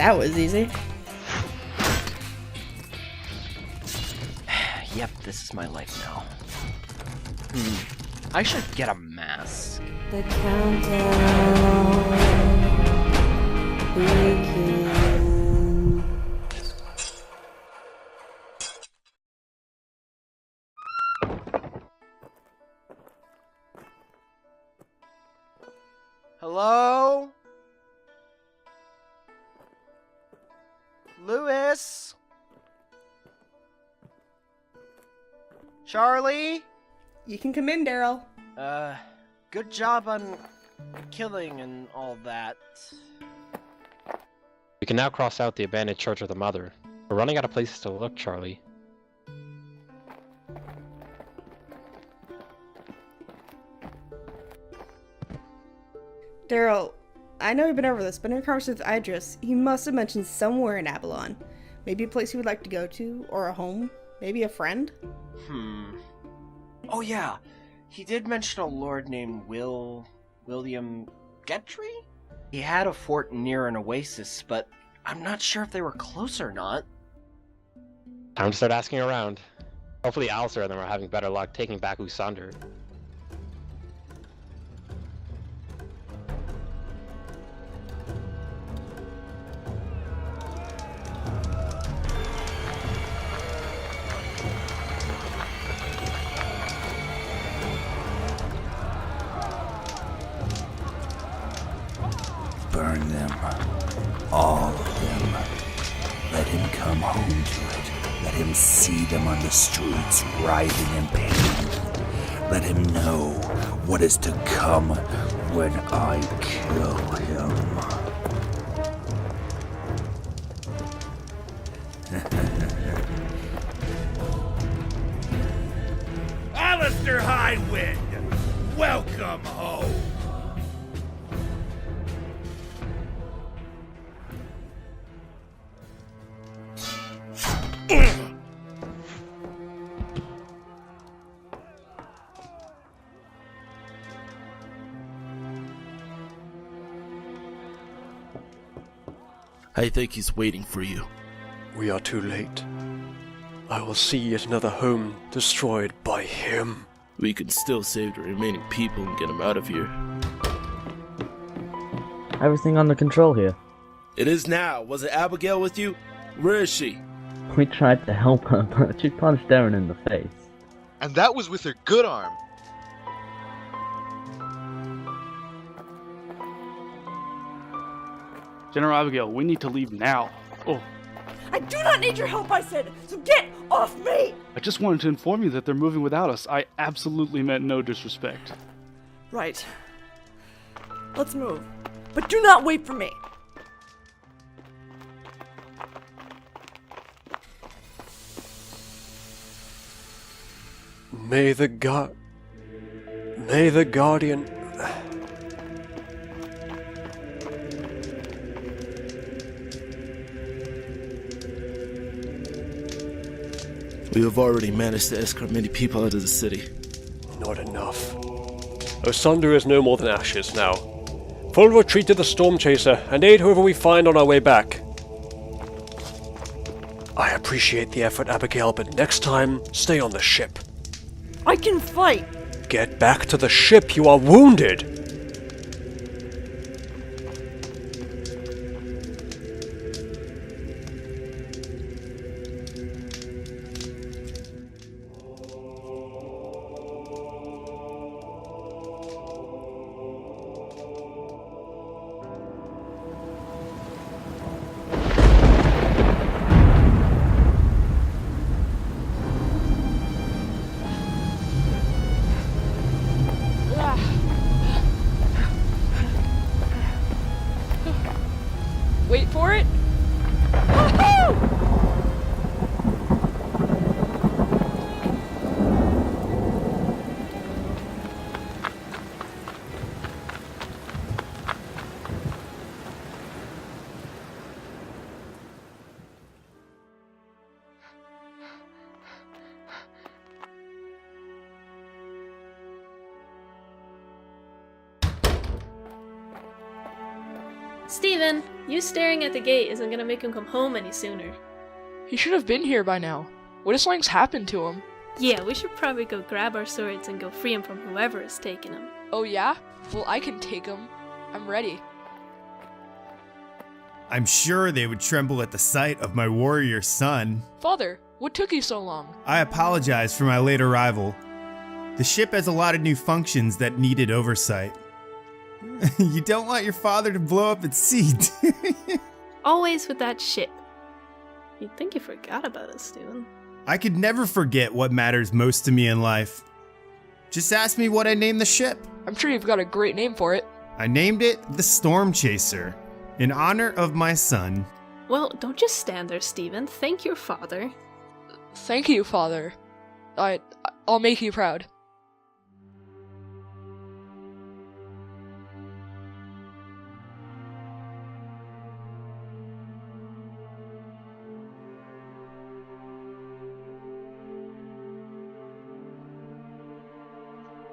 That was easy. Yep, this is my life now. I should get a mask. The countdown begins. Hello? Lewis? Charlie? You can come in, Darrell. Good job on killing and all that. We can now cross out the abandoned Church of the Mother. We're running out of places to look, Charlie. Darrell, I know you've been over this, but in your conversation with Idris, he must have mentioned somewhere in Avalon. Maybe a place you would like to go to, or a home, maybe a friend? Oh yeah, he did mention a lord named William Getry? He had a fort near an oasis, but I'm not sure if they were close or not. Time to start asking around. Hopefully Alistair and them are having better luck taking back Osunder. Burn them. All of them. Let him come home to it. Let him see them on the streets, writhing in pain. Let him know what is to come when I kill him. Alistair Highwind, welcome home. I think he's waiting for you. We are too late. I will see yet another home destroyed by him. We can still save the remaining people and get him out of here. Everything under control here. It is now. Was it Abigail with you? Where is she? We tried to help her, but she punched Darren in the face. And that was with her good arm. General Abigail, we need to leave now. Oh. I do not need your help, I said, so get off me! I just wanted to inform you that they're moving without us. I absolutely meant no disrespect. Right. Let's move. But do not wait for me! May the Guardian... We have already managed to escort many people out of the city. Not enough. Osunder is no more than ashes now. Full retreat to the Storm Chaser, and aid whoever we find on our way back. I appreciate the effort, Abigail, but next time, stay on the ship. I can fight! Get back to the ship, you are wounded! Steven, you staring at the gate isn't gonna make him come home any sooner. He should have been here by now. What has Lang's happened to him? Yeah, we should probably go grab our swords and go free him from whoever is taking him. Oh yeah? Well, I can take him. I'm ready. I'm sure they would tremble at the sight of my warrior son. Father, what took you so long? I apologize for my late arrival. The ship has a lot of new functions that needed oversight. You don't want your father to blow up at sea, do you? Always with that ship. You'd think you forgot about us, Steven. I could never forget what matters most to me in life. Just ask me what I named the ship. I'm sure you've got a great name for it. I named it the Storm Chaser, in honor of my son. Well, don't just stand there, Steven. Thank your father. Thank you, Father. I'll make you proud.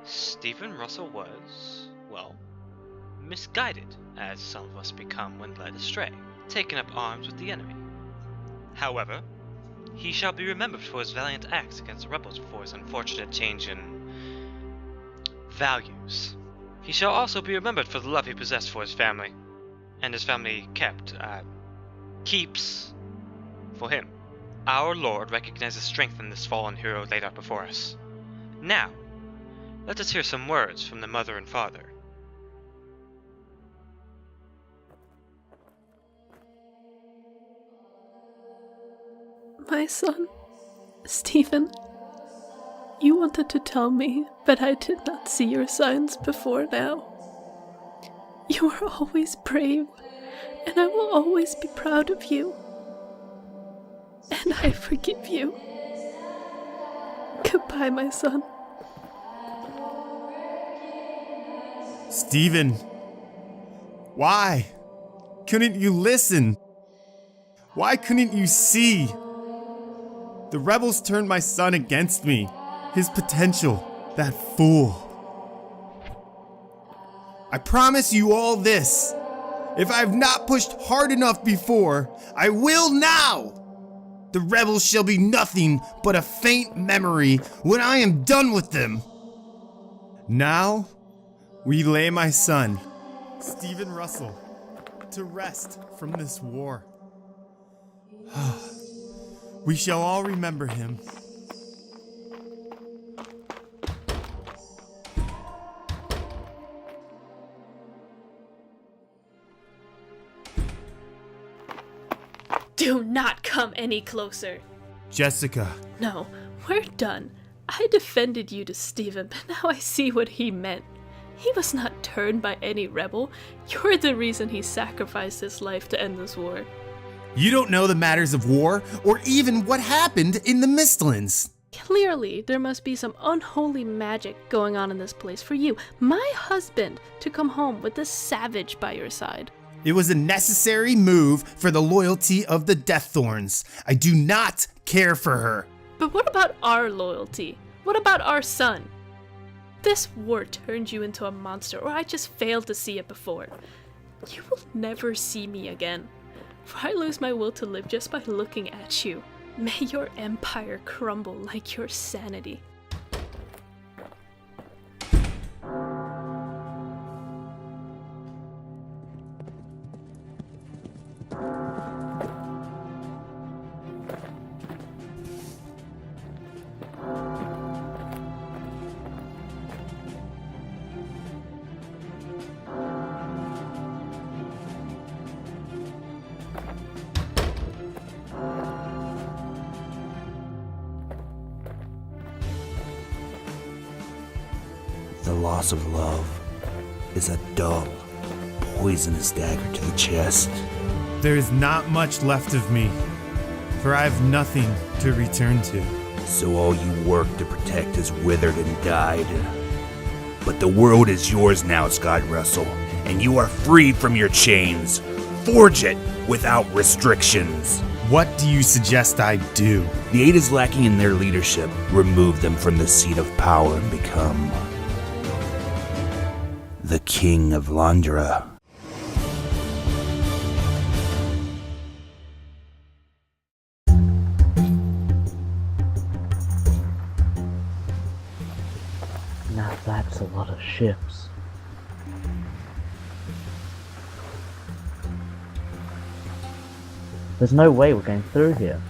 Stephen Russell was, well, misguided, as some of us become when led astray, taking up arms with the enemy. However, he shall be remembered for his valiant acts against the rebels before his unfortunate change in values. He shall also be remembered for the love he possessed for his family, and his family keeps for him. Our Lord recognizes strength in this fallen hero laid out before us. Now, let us hear some words from the mother and father. My son, Stephen, you wanted to tell me, but I did not see your signs before now. You are always brave, and I will always be proud of you. And I forgive you. Goodbye, my son. Stephen, why couldn't you listen? Why couldn't you see? The rebels turned my son against me. His potential, that fool. I promise you all this. If I have not pushed hard enough before, I will now. The rebels shall be nothing but a faint memory when I am done with them. Now, we lay my son, Stephen Russell, to rest from this war. We shall all remember him. Do not come any closer. Jessica. No, we're done. I defended you to Stephen, but now I see what he meant. He was not turned by any rebel. You're the reason he sacrificed his life to end this war. You don't know the matters of war, or even what happened in the Mistlands. Clearly, there must be some unholy magic going on in this place for you, my husband, to come home with this savage by your side. It was a necessary move for the loyalty of the Deaththorns. I do not care for her. But what about our loyalty? What about our son? This war turned you into a monster, or I just failed to see it before. You will never see me again. For I lose my will to live just by looking at you. May your empire crumble like your sanity. The loss of love is a dull, poisonous dagger to the chest. There is not much left of me, for I have nothing to return to. So all you worked to protect has withered and died. But the world is yours now, Scott Russell, and you are freed from your chains. Forge it without restrictions. What do you suggest I do? The aid is lacking in their leadership. Remove them from the seat of power and become the King of Landra. That's a lot of ships. There's no way we're going through here.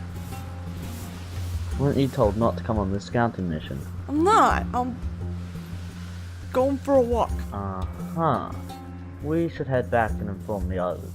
Weren't you told not to come on this scouting mission? I'm not. I'm going for a walk. Uh-huh. We should head back and inform the others.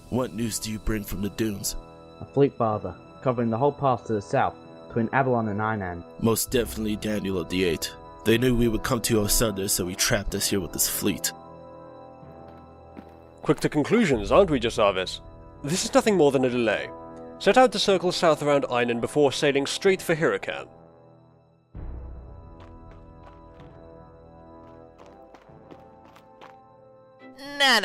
What news do you bring from the dunes? A fleet father, covering the whole path to the south, between Avalon and Einan. Most definitely Daniel of the Eight. They knew we would come to Osunder, so he trapped us here with his fleet. Quick to conclusions, aren't we, Jasavis? This is nothing more than a delay. Set out to circle south around Einan before sailing straight for Huracan. Nah.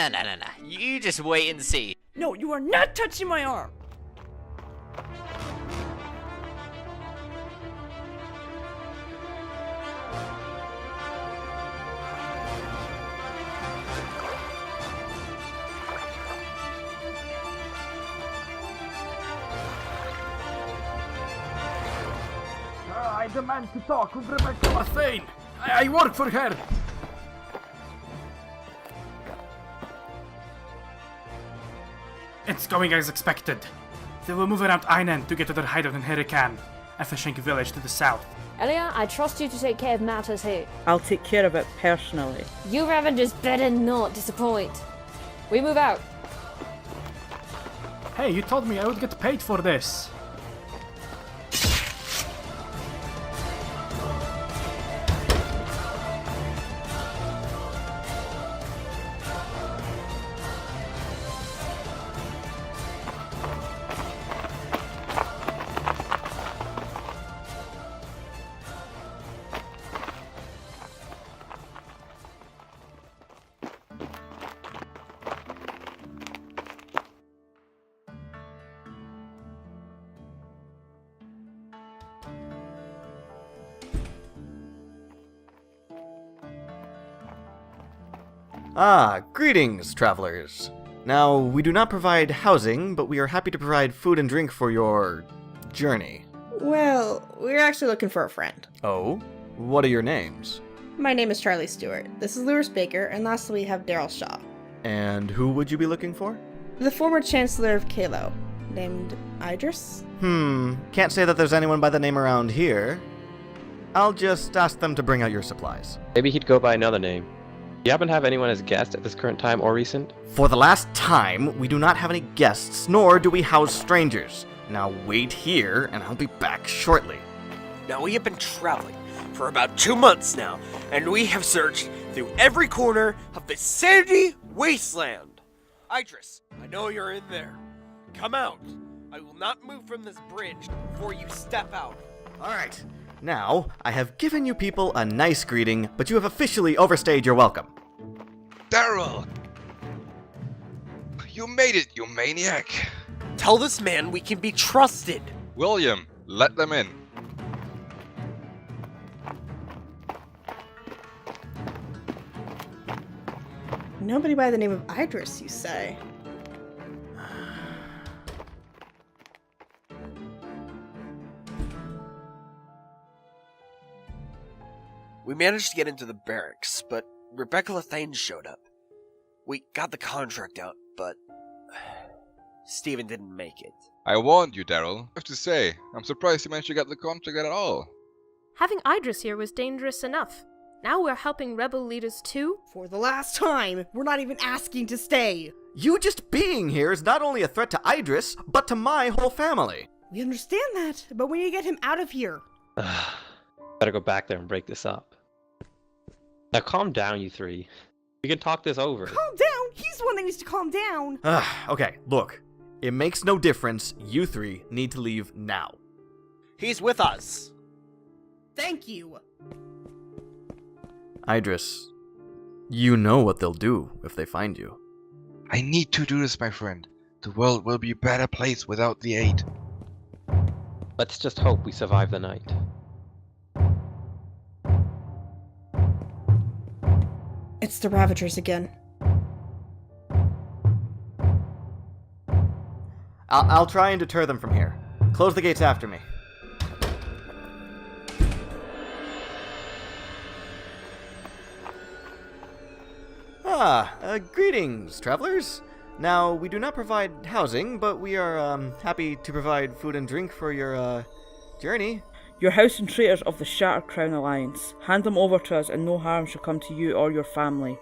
You just wait and see. No, you are not touching my arm! I demand to talk with Rebecca Lathane. I work for her. It's going as expected. They will move around Einan to get to their hideout in Huracan, a fishing village to the south. Elia, I trust you to take care of matters here. I'll take care of it personally. You Ravengers better not disappoint. We move out. Hey, you told me I would get paid for this. Greetings, travelers. Now, we do not provide housing, but we are happy to provide food and drink for your journey. Well, we're actually looking for a friend. Oh? What are your names? My name is Charlie Stewart. This is Lewis Baker, and lastly we have Darrell Shaw. And who would you be looking for? The former Chancellor of Kerio, named Idris? Can't say that there's anyone by the name around here. I'll just ask them to bring out your supplies. Maybe he'd go by another name. Do you happen to have anyone as guest at this current time or recent? For the last time, we do not have any guests, nor do we house strangers. Now wait here, and I'll be back shortly. Now we have been traveling for about 2 months now, and we have searched through every corner of the sandy wasteland. Idris, I know you're in there. Come out. I will not move from this bridge before you step out. Alright. Now, I have given you people a nice greeting, but you have officially overstayed your welcome. Darrell! You made it, you maniac! Tell this man we can be trusted! William, let them in. Nobody by the name of Idris, you say? We managed to get into the barracks, but Rebecca Lathane showed up. We got the contract out, but Stephen didn't make it. I warned you, Darrell. I have to say, I'm surprised you managed to get the contract at all. Having Idris here was dangerous enough. Now we're helping rebel leaders too? For the last time, we're not even asking to stay. You just being here is not only a threat to Idris, but to my whole family. We understand that, but we need to get him out of here. Better go back there and break this up. Now calm down, you three. We can talk this over. Calm down? He's the one that needs to calm down. Okay, look. It makes no difference. You three need to leave now. He's with us. Thank you. Idris, you know what they'll do if they find you. I need to do this, my friend. The world will be a better place without the aid. Let's just hope we survive the night. It's the Ravagers again. I'll try and deter them from here. Close the gates after me. Greetings, travelers. Now, we do not provide housing, but we are happy to provide food and drink for your journey. Your house and traitors of the Shattered Crown Alliance. Hand them over to us and no harm shall come to you or your family.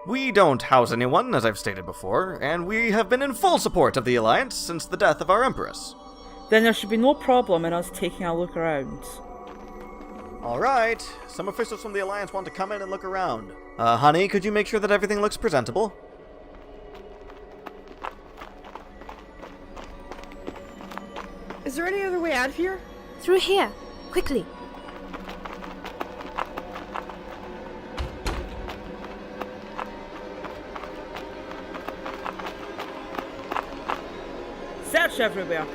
We don't house anyone, as I've stated before, and we have been in full support of the Alliance since the death of our Empress. Then there should be no problem in us taking a look around. Alright, some officials from the Alliance want to come in and look around. Honey, could you make sure that everything looks presentable? Is there any other way out of here? Through here, quickly. Search everywhere.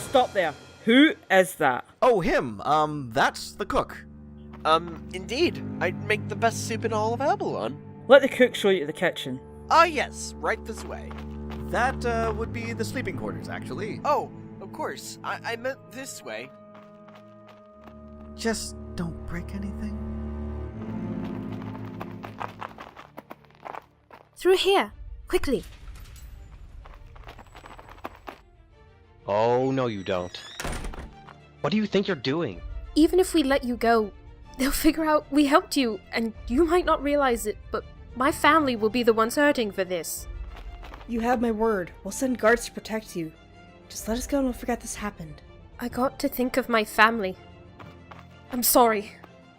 Stop there. Who is that? Oh, him. That's the cook. Indeed. I'd make the best soup in all of Avalon. Let the cook show you to the kitchen. Ah, yes. Right this way. That, would be the sleeping quarters, actually. Oh, of course. I meant this way. Just don't break anything. Through here, quickly. Oh, no you don't. What do you think you're doing? Even if we let you go, they'll figure out we helped you, and you might not realize it, but my family will be the ones hurting for this. You have my word. We'll send guards to protect you. Just let us go and we'll forget this happened. I got to think of my family. I'm sorry.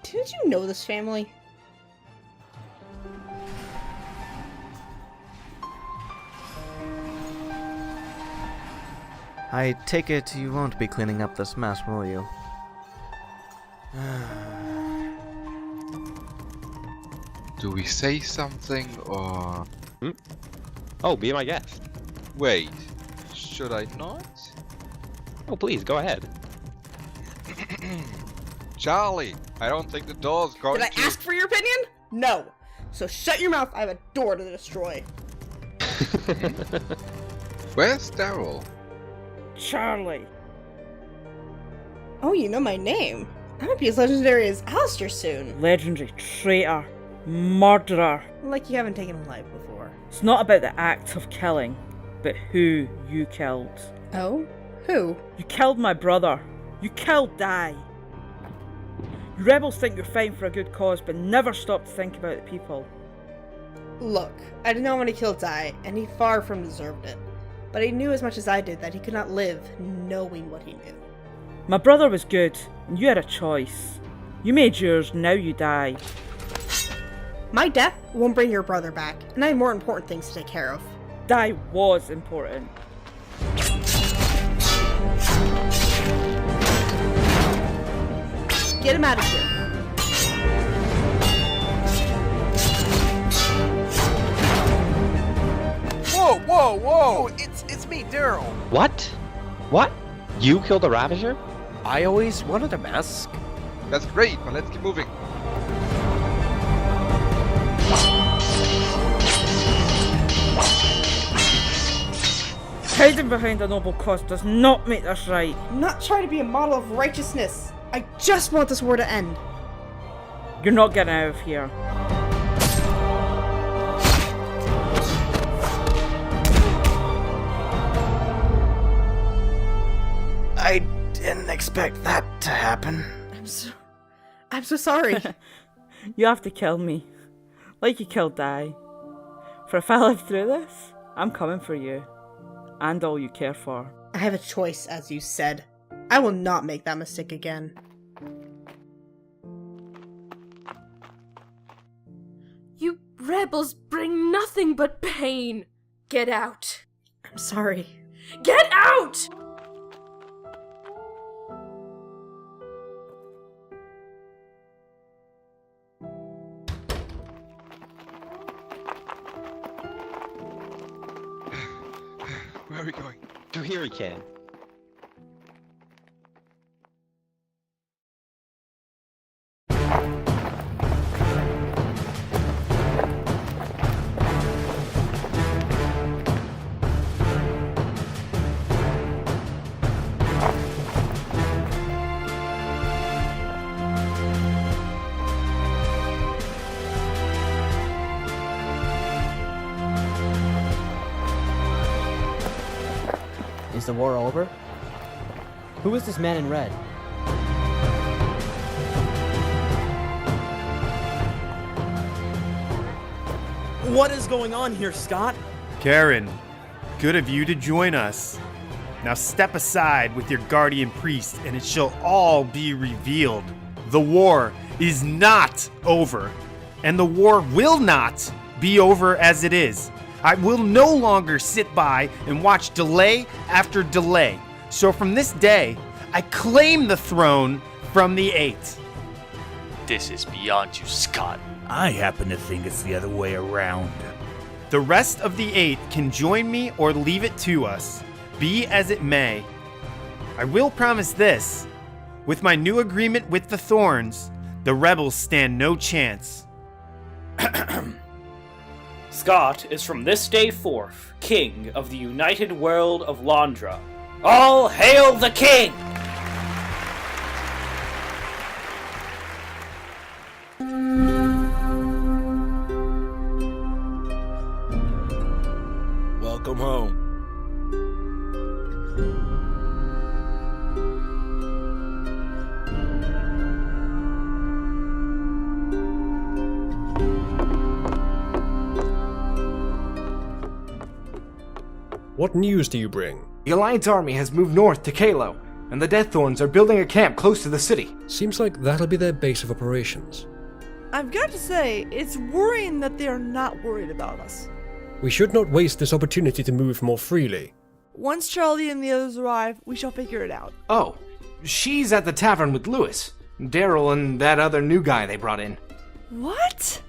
Didn't you know this family? I take it you won't be cleaning up this mess, will you? Do we say something or... Oh, be my guest. Wait, should I not? Oh, please, go ahead. Charlie, I don't think the door's going Did I ask for your opinion? No. So shut your mouth, I have a door to destroy. Where's Darrell? Charlie. Oh, you know my name. I might be as legendary as Alistair soon. Legendary traitor. Murderer. Like you haven't taken a life before. It's not about the act of killing, but who you killed. Oh? Who? You killed my brother. You killed Dai. You rebels think you're fighting for a good cause, but never stop to think about the people. Look, I did not want to kill Dai, and he far from deserved it. But he knew as much as I did that he could not live knowing what he knew. My brother was good, and you had a choice. You made yours, now you die. My death won't bring your brother back, and I have more important things to take care of. Dai was important. Get him out of here. Whoa, whoa, whoa! It's me, Darrell. What? What? You killed a Ravager? I always wanted a mask. That's great, but let's keep moving. Hiding behind a noble cause does not make this right. I'm not trying to be a model of righteousness. I just want this war to end. You're not getting out of here. I didn't expect that to happen. I'm so sorry. You have to kill me. Like you killed Dai. For if I live through this, I'm coming for you. And all you care for. I have a choice, as you said. I will not make that mistake again. You rebels bring nothing but pain. Get out. I'm sorry. Get out! Where are we going? Through here we can. Is the war over? Who is this man in red? What is going on here, Scott? Karen, good of you to join us. Now step aside with your guardian priest, and it shall all be revealed. The war is not over, and the war will not be over as it is. I will no longer sit by and watch delay after delay. So from this day, I claim the throne from the Eight. This is beyond you, Scott. I happen to think it's the other way around. The rest of the Eight can join me or leave it to us, be as it may. I will promise this. With my new agreement with the Thorns, the rebels stand no chance. Scott is from this day forth king of the united world of Landra. All hail the king! Welcome home. What news do you bring? The Alliance army has moved north to Kerio, and the Deaththorns are building a camp close to the city. Seems like that'll be their base of operations. I've got to say, it's worrying that they are not worried about us. We should not waste this opportunity to move more freely. Once Charlie and the others arrive, we shall figure it out. Oh, she's at the tavern with Lewis, Darrell, and that other new guy they brought in. What?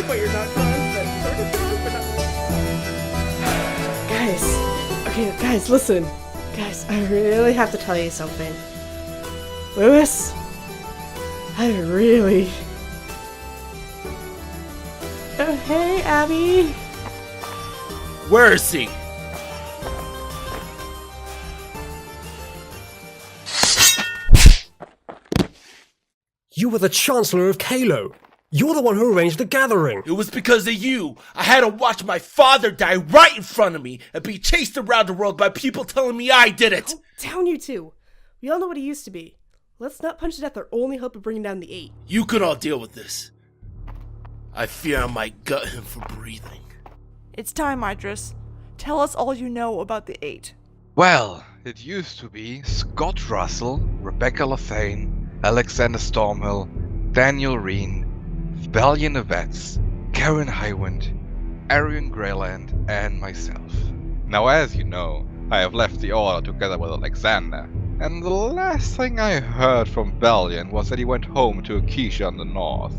But you're not Guys, listen. Guys, I really have to tell you something. Lewis, Oh, hey, Abby. Where is he? You were the Chancellor of Kerio. You're the one who arranged the gathering. It was because of you. I had to watch my father die right in front of me and be chased around the world by people telling me I did it. Calm down, you two. We all know what he used to be. Let's not punch it at their only hope of bringing down the Eight. You can all deal with this. I fear I might gut him for breathing. It's time, Idris. Tell us all you know about the Eight. Well, it used to be Scott Russell, Rebecca Lothane, Alexander Stormhill, Daniel Reen, Valiant Avets, Karen Highwind, Arian Greyland, and myself. Now, as you know, I have left the Order together with Alexander, and the last thing I heard from Valiant was that he went home to Akeisha in the north.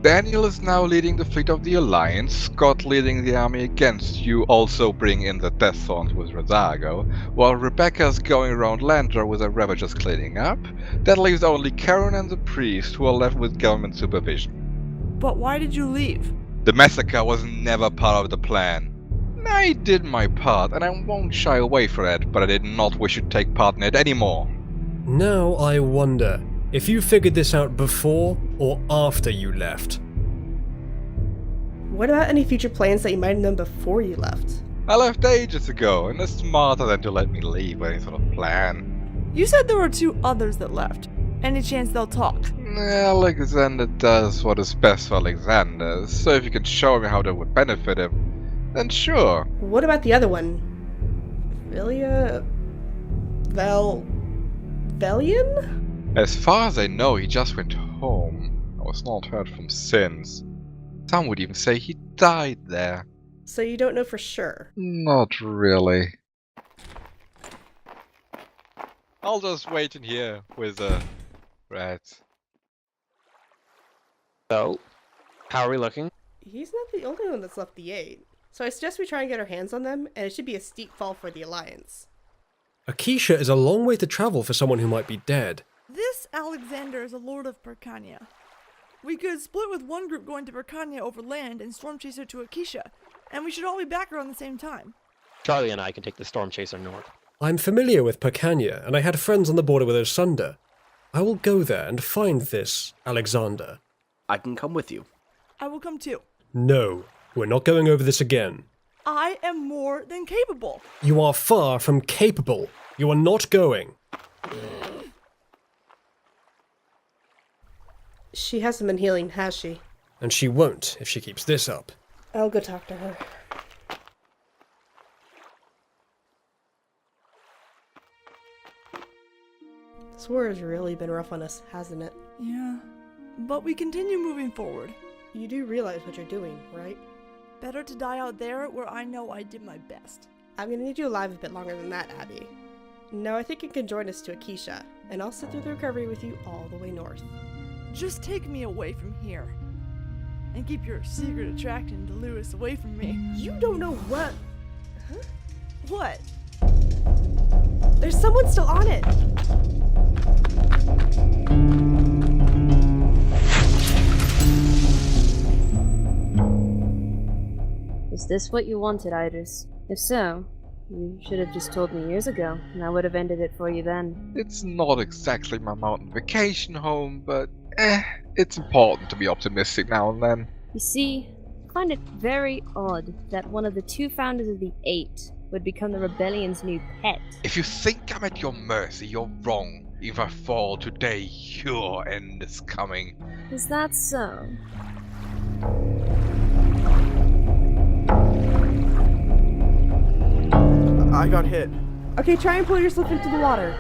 Daniel is now leading the fleet of the Alliance, Scott leading the army against you, also bring in the Deaththorns with Rosargo, while Rebecca's going around Landra with her Ravagers cleaning up. That leaves only Karen and the priest, who are left with government supervision. But why did you leave? The massacre was never part of the plan. I did my part, and I won't shy away from it, but I did not wish to take part in it anymore. Now I wonder if you figured this out before or after you left. What about any future plans that you might have known before you left? I left ages ago, and it's smarter than to let me leave with any sort of plan. You said there were two others that left. Any chance they'll talk? Alexander does what is best for Alexander, so if you can show me how that would benefit him, then sure. What about the other one? Elia? Velian? As far as I know, he just went home. I was not heard from since. Some would even say he died there. So you don't know for sure? Not really. I'll just wait in here with the rats. So, how are we looking? He's not the only one that's left the 8. So I suggest we try and get our hands on them, and it should be a steep fall for the Alliance. Akisha is a long way to travel for someone who might be dead. This Alexander is a lord of Percania. We could split with one group going to Percania over land and storm chaser to Akisha, and we should all be back around the same time. Charlie and I can take the Storm Chaser north. I'm familiar with Percania, and I had friends on the border with Osunder. I will go there and find this Alexander. I can come with you. I will come too. No, we're not going over this again. I am more than capable. You are far from capable. You are not going. She hasn't been healing, has she? And she won't if she keeps this up. I'll go talk to her. This war has really been rough on us, hasn't it? Yeah, but we continue moving forward. You do realize what you're doing, right? Better to die out there where I know I did my best. I'm gonna need you alive a bit longer than that, Abby. No, I think you can join us to Akisha, and I'll sit through the recovery with you all the way north. Just take me away from here. And keep your secret attraction to Lewis away from me. You don't know what... Huh? What? There's someone still on it! Is this what you wanted, Idris? If so, you should have just told me years ago, and I would have ended it for you then. It's not exactly my mountain vacation home, but it's important to be optimistic now and then. You see, I find it very odd that one of the 2 founders of the 8 would become the rebellion's new pet. If you think I'm at your mercy, you're wrong. If I fall today, your end is coming. Is that so? I got hit. Okay, try and pull yourself into the water.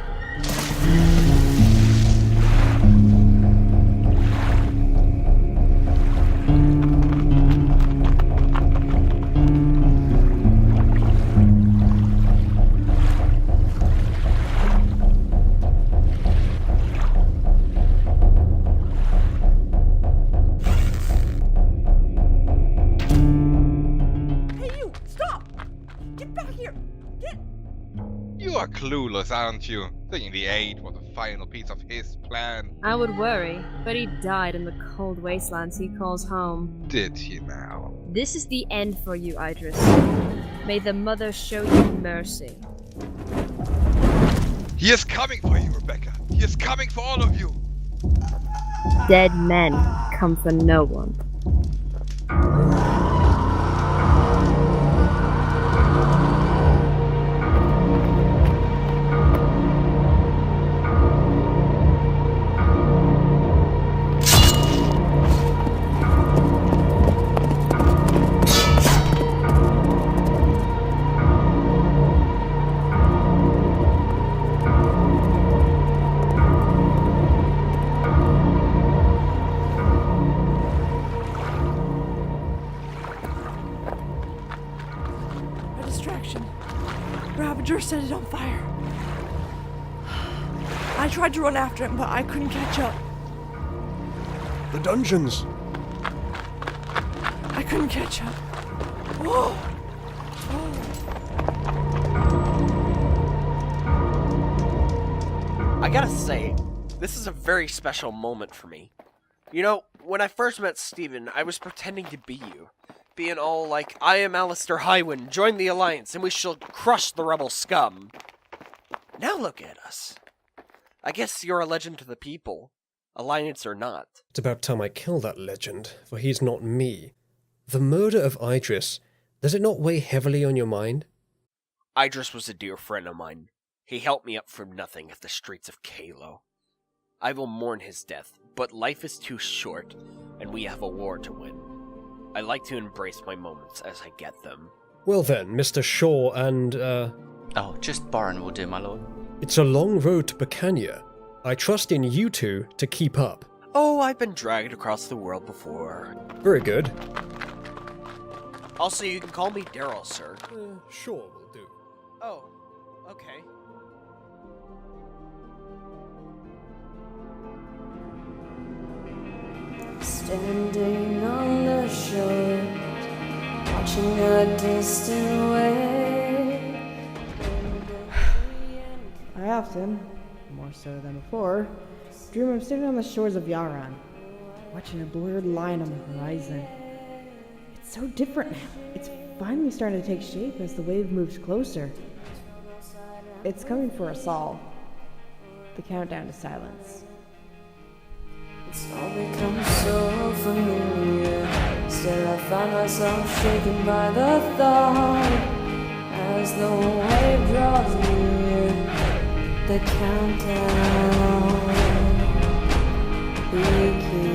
You are clueless, aren't you? Thinking the 8 was the final piece of his plan. I would worry, but he died in the cold wastelands he calls home. Did he now? This is the end for you, Idris. May the Mother show you mercy. He is coming for you, Rebecca. He is coming for all of you. Dead men come for no one. Set it on fire. I tried to run after him, but I couldn't catch up. The dungeons! I couldn't catch up. Whoa! I gotta say, this is a very special moment for me. You know, when I first met Steven, I was pretending to be you. Being all like, I am Alistair Highwind, join the Alliance, and we shall crush the rebel scum. Now look at us. I guess you're a legend to the people, Alliance or not. It's about time I kill that legend, for he's not me. The murder of Idris, does it not weigh heavily on your mind? Idris was a dear friend of mine. He helped me up from nothing at the streets of Kerio. I will mourn his death, but life is too short, and we have a war to win. I like to embrace my moments as I get them. Well then, Mr. Shaw and, Oh, just Borin will do, my lord. It's a long road to Percania. I trust in you two to keep up. Oh, I've been dragged across the world before. Very good. Also, you can call me Darrell, sir. Sure will do. Oh, okay. Standing on the shore, watching a distant wave. I often, more so than before, dream of sitting on the shores of Yaran, watching a blurred line on the horizon. It's so different now. It's finally starting to take shape as the wave moves closer. It's coming for us all. The countdown to silence. It's all become so familiar. Still I find myself shaken by the thought as the wave draws near. The countdown begins.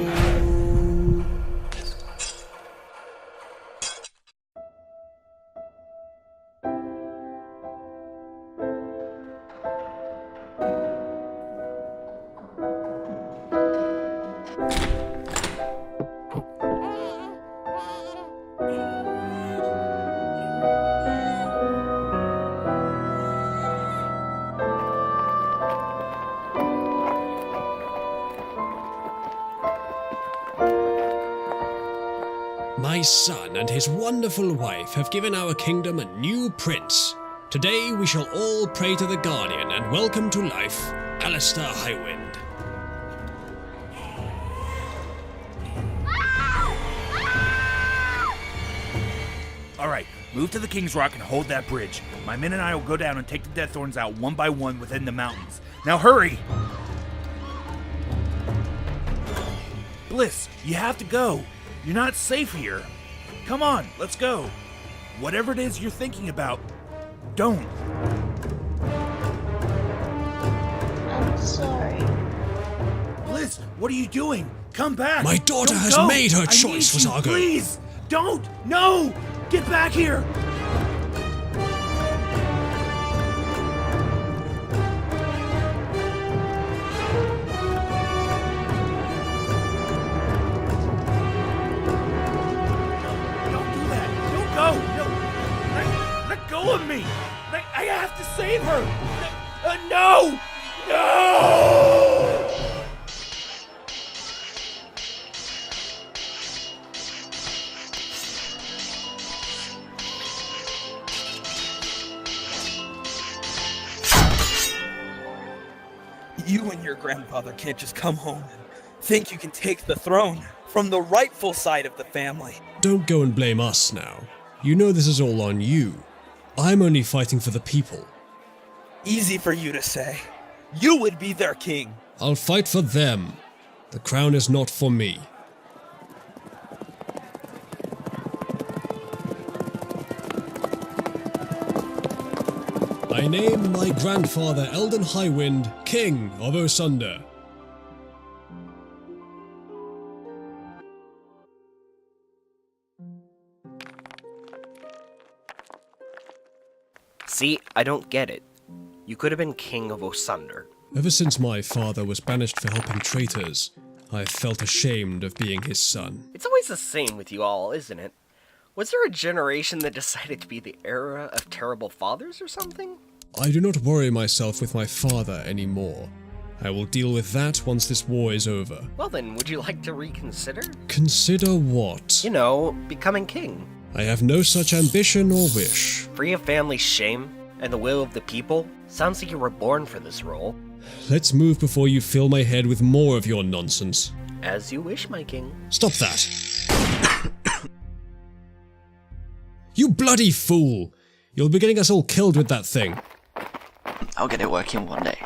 My son and his wonderful wife have given our kingdom a new prince. Today we shall all pray to the Guardian and welcome to life, Alistair Highwind. Alright, move to the King's Rock and hold that bridge. My men and I will go down and take the Deaththorns out one by one within the mountains. Now hurry! Bliss, you have to go. You're not safe here. Come on, let's go. Whatever it is you're thinking about, don't. I'm sorry. Bliss, what are you doing? Come back! My daughter Don't has go. made her I choice, need you, Rosargo. Please, don't! No! Get back here! Let go of me! I have to save her! No! No! You and your grandfather can't just come home and think you can take the throne from the rightful side of the family. Don't go and blame us now. You know this is all on you. I'm only fighting for the people. Easy for you to say. You would be their king. I'll fight for them. The crown is not for me. I name my grandfather Elden Highwind, King of Osunder. See, I don't get it. You could have been king of Osunder. Ever since my father was banished for helping traitors, I've felt ashamed of being his son. It's always the same with you all, isn't it? Was there a generation that decided to be the era of terrible fathers or something? I do not worry myself with my father anymore. I will deal with that once this war is over. Well then, would you like to reconsider? Consider what? You know, becoming king. I have no such ambition or wish. Free of family shame and the will of the people? Sounds like you were born for this role. Let's move before you fill my head with more of your nonsense. As you wish, my king. Stop that! You bloody fool! You'll be getting us all killed with that thing. I'll get it working one day.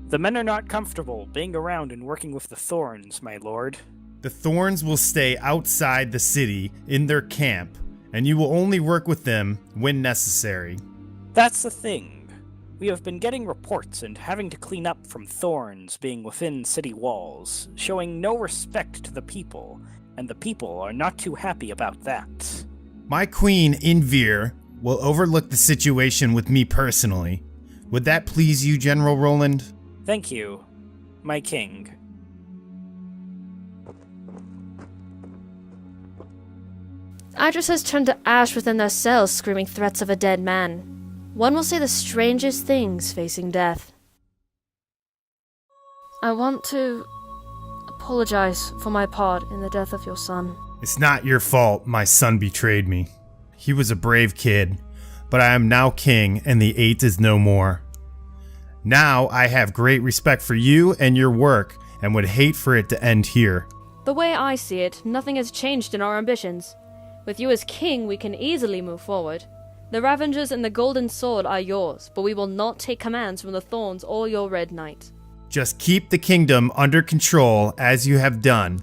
The men are not comfortable being around and working with the Thorns, my lord. The Thorns will stay outside the city in their camp, and you will only work with them when necessary. That's the thing. We have been getting reports and having to clean up from Thorns being within city walls, showing no respect to the people, and the people are not too happy about that. My queen, Invir, will overlook the situation with me personally. Would that please you, General Roland? Thank you, my king. Idris has turned to ash within their cells, screaming threats of a dead man. One will say the strangest things facing death. I want to apologize for my part in the death of your son. It's not your fault my son betrayed me. He was a brave kid, but I am now king and the 8 is no more. Now I have great respect for you and your work and would hate for it to end here. The way I see it, nothing has changed in our ambitions. With you as king, we can easily move forward. The Ravengers and the Golden Sword are yours, but we will not take commands from the Thorns or your Red Knight. Just keep the kingdom under control as you have done,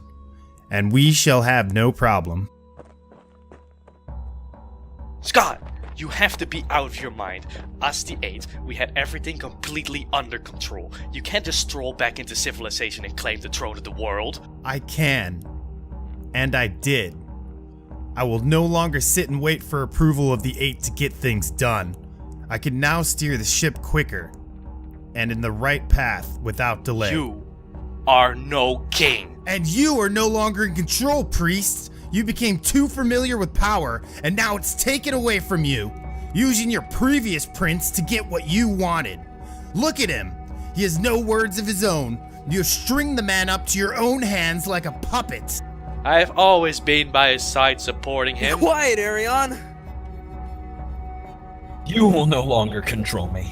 and we shall have no problem. Scott, you have to be out of your mind. Us the 8, we had everything completely under control. You can't just stroll back into civilization and claim the throne of the world. I can. And I did. I will no longer sit and wait for approval of the 8 to get things done. I can now steer the ship quicker and in the right path without delay. You are no king. And you are no longer in control, priest. You became too familiar with power, and now it's taken away from you, using your previous prince to get what you wanted. Look at him. He has no words of his own. You string the man up to your own hands like a puppet. I have always been by his side supporting him. Quiet, Arion! You will no longer control me.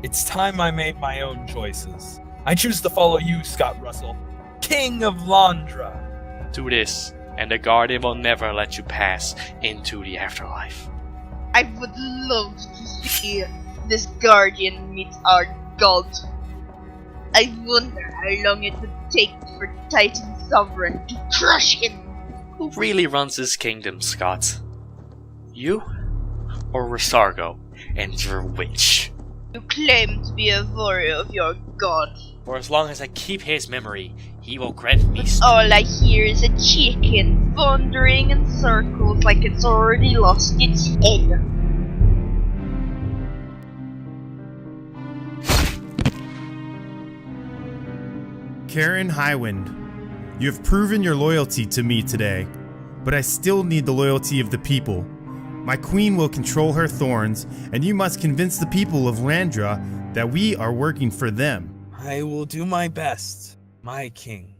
It's time I made my own choices. I choose to follow you, Scott Russell, King of Landra. Do this, and the Guardian will never let you pass into the afterlife. I would love to see this Guardian meet our god. I wonder how long it would take for Titan Sovereign to crush him. Who really runs this kingdom, Scott? You? Or Rosargo and your witch? You claim to be a warrior of your god. For as long as I keep his memory, he will grant me All I hear is a chicken wandering in circles like it's already lost its head. Karen Highwind, you have proven your loyalty to me today, but I still need the loyalty of the people. My queen will control her thorns, and you must convince the people of Landra that we are working for them. I will do my best, my king.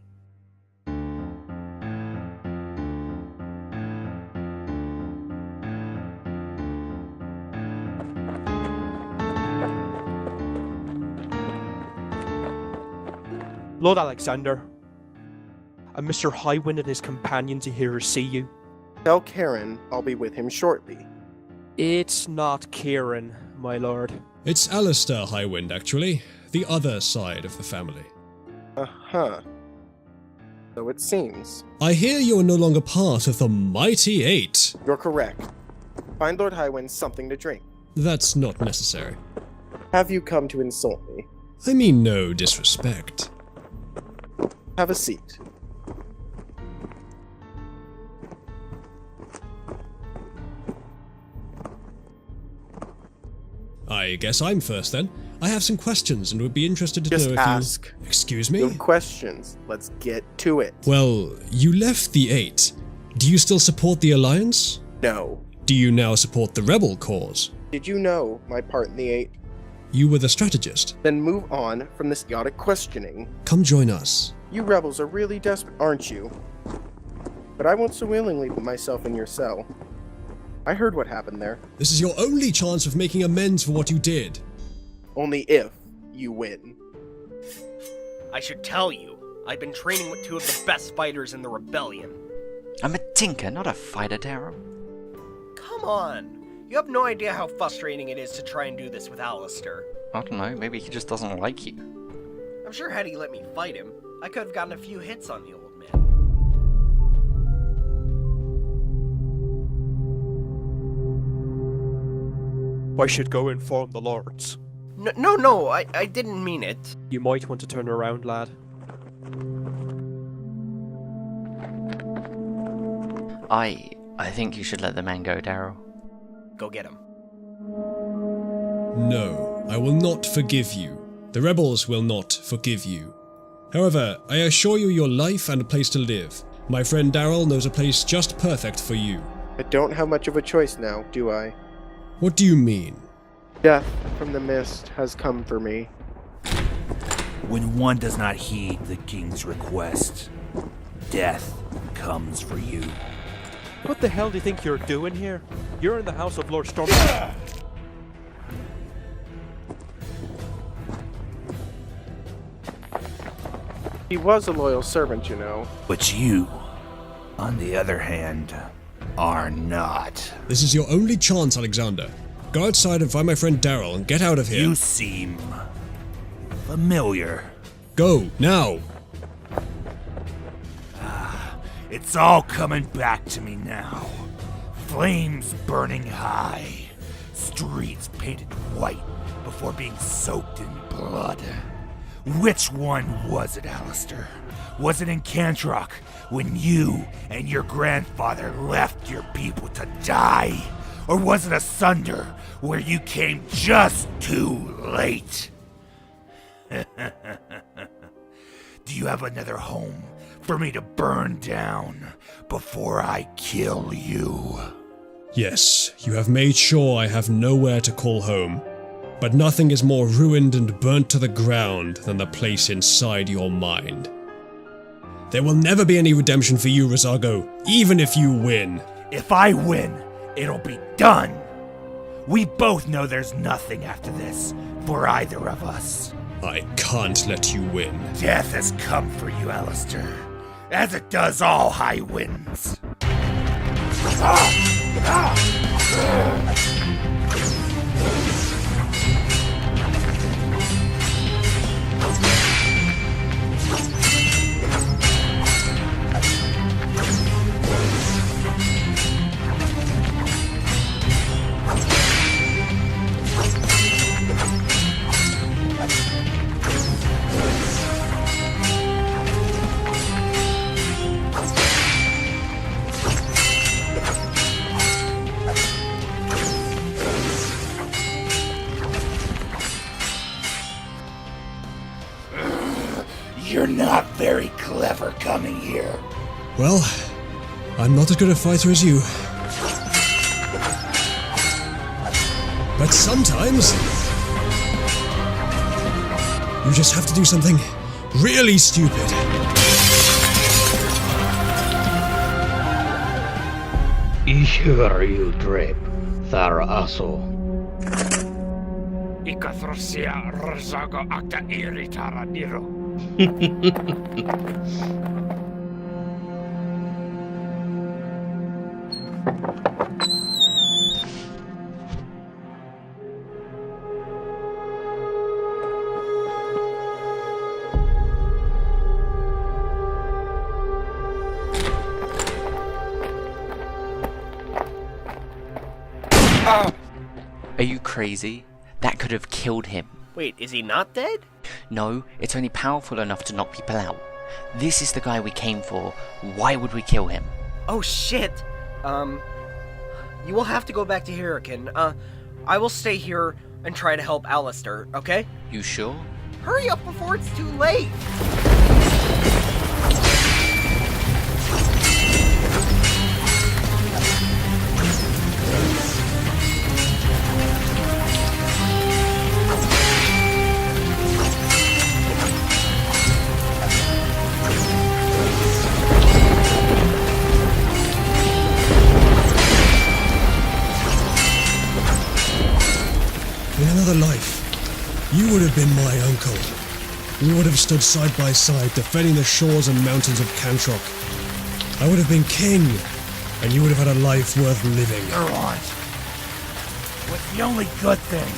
Lord Alexander, and Mr. Highwind and his companions are here to see you. Tell Karen I'll be with him shortly. It's not Kieran, my lord. It's Alistair Highwind, actually. The other side of the family. Uh-huh. So it seems. I hear you are no longer part of the Mighty 8. You're correct. Find Lord Highwind something to drink. That's not necessary. Have you come to insult me? I mean no disrespect. Have a seat. I guess I'm first then. I have some questions and would be interested to Just know if ask. you... Excuse me? You have questions. Let's get to it. Well, you left the 8. Do you still support the Alliance? No. Do you now support the Rebel cause? Did you know my part in the 8? You were the strategist. Then move on from this idiotic questioning. Come join us. You rebels are really desperate, aren't you? But I won't so willingly put myself in your cell. I heard what happened there. This is your only chance of making amends for what you did. Only if you win. I should tell you, I've been training with 2 of the best fighters in the rebellion. I'm a tinker, not a fighter, Darrell. Come on. You have no idea how frustrating it is to try and do this with Alistair. I don't know, maybe he just doesn't like you. I'm sure had he let me fight him, I could have gotten a few hits on the old man. I should go inform the lords. No, I didn't mean it. You might want to turn around, lad. I think you should let the man go, Darrell. Go get him. No, I will not forgive you. The rebels will not forgive you. However, I assure you your life and a place to live. My friend Darrell knows a place just perfect for you. I don't have much of a choice now, do I? What do you mean? Death from the mist has come for me. When one does not heed the king's request, death comes for you. What the hell do you think you're doing here? You're in the house of Lord Storm. He was a loyal servant, you know. But you, on the other hand, are not. This is your only chance, Alexander. Go outside and find my friend Darrell and get out of here. You seem familiar. Go, now! It's all coming back to me now. Flames burning high. Streets painted white before being soaked in blood. Which one was it, Alistair? Was it in Cantrock when you and your grandfather left your people to die? Or was it Osunder where you came just too late? Do you have another home for me to burn down before I kill you? Yes, you have made sure I have nowhere to call home. But nothing is more ruined and burnt to the ground than the place inside your mind. There will never be any redemption for you, Rosargo, even if you win. If I win, it'll be done. We both know there's nothing after this for either of us. I can't let you win. Death has come for you, Alistair, as it does all high winds. You're not very clever coming here. Well, I'm not as good a fighter as you. But sometimes, you just have to do something really stupid. Ich höre you drip, Thara Aso. Ikathrosia Rosargo acta irritara niro. Are you crazy? That could have killed him. Wait, is he not dead? No, it's only powerful enough to knock people out. This is the guy we came for. Why would we kill him? Oh shit! You will have to go back to Hurricane. I will stay here and try to help Alistair, okay? You sure? Hurry up before it's too late! In another life, you would have been my uncle. We would have stood side by side defending the shores and mountains of Cantrock. I would have been king, and you would have had a life worth living. Roland, what's the only good thing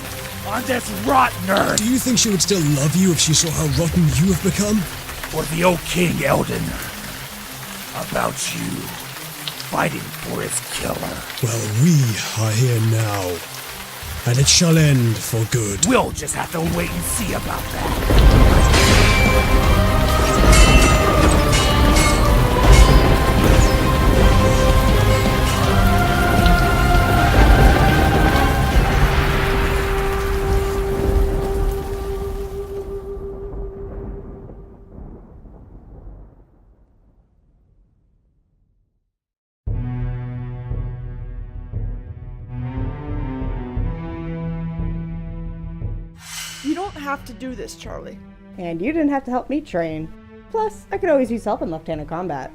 on this rotten earth? Do you think she would still love you if she saw how rotten you have become? Or the old King Eldon about you fighting for his killer? Well, we are here now. And it shall end for good. We'll just have to wait and see about that. have to do this, Charlie. And you didn't have to help me train. Plus, I could always use help in left-handed combat.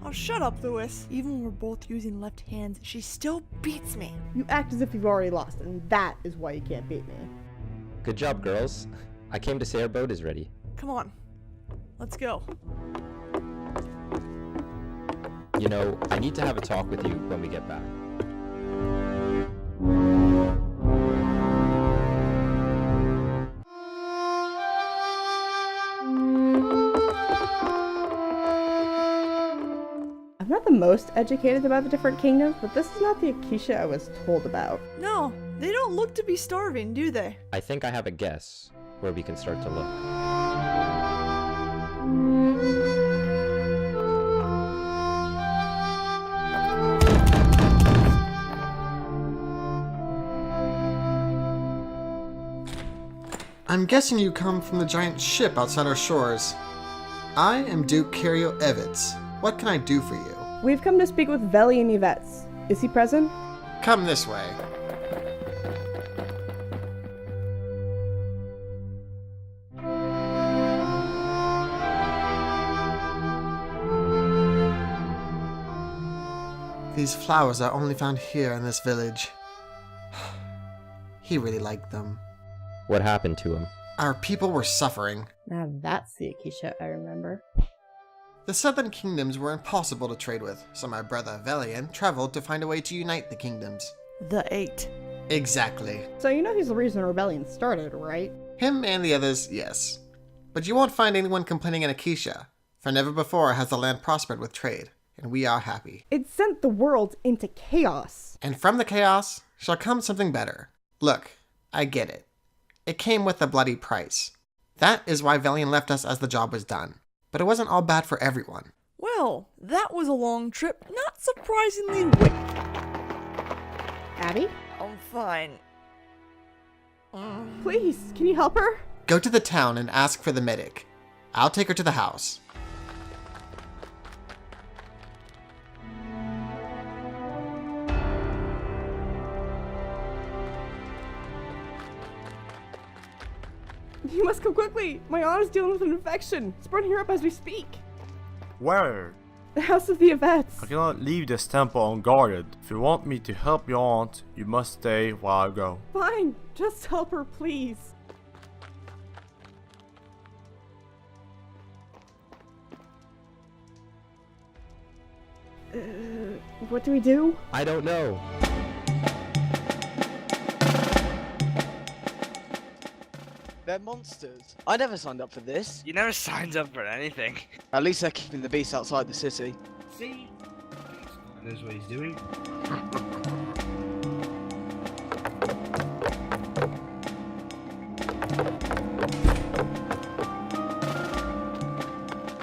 Oh, shut up, Lewis. Even when we're both using left hands, she still beats me. You act as if you've already lost, and that is why you can't beat me. Good job, girls. I came to say our boat is ready. Come on. Let's go. You know, I need to have a talk with you when we get back. I'm not the most educated about the different kingdoms, but this is not the Akisha I was told about. No, they don't look to be starving, do they? I think I have a guess where we can start to look. I'm guessing you come from the giant ship outside our shores. I am Duke Kerio Evitz. What can I do for you? We've come to speak with Veli and Yvetz. Is he present? Come this way. These flowers are only found here in this village. He really liked them. What happened to him? Our people were suffering. Now that's the Akisha I remember. The southern kingdoms were impossible to trade with, so my brother Velian traveled to find a way to unite the kingdoms. The 8. Exactly. So you know he's the reason the rebellion started, right? Him and the others, yes. But you won't find anyone complaining in Akisha, for never before has the land prospered with trade, and we are happy. It sent the world into chaos. And from the chaos shall come something better. Look, I get it. It came with a bloody price. That is why Velian left us as the job was done. But it wasn't all bad for everyone. Well, that was a long trip. Not surprisingly Abby? I'm fine. Please, can you help her? Go to the town and ask for the medic. I'll take her to the house. You must come quickly. My aunt is dealing with an infection. Spreading her up as we speak. Where? The house of the Yvetz. I cannot leave this temple unguarded. If you want me to help your aunt, you must stay while I go. Fine. Just help her, please. What do we do? I don't know. They're monsters. I never signed up for this. You never signed up for anything. At least they're keeping the beast outside the city. See? He knows what he's doing.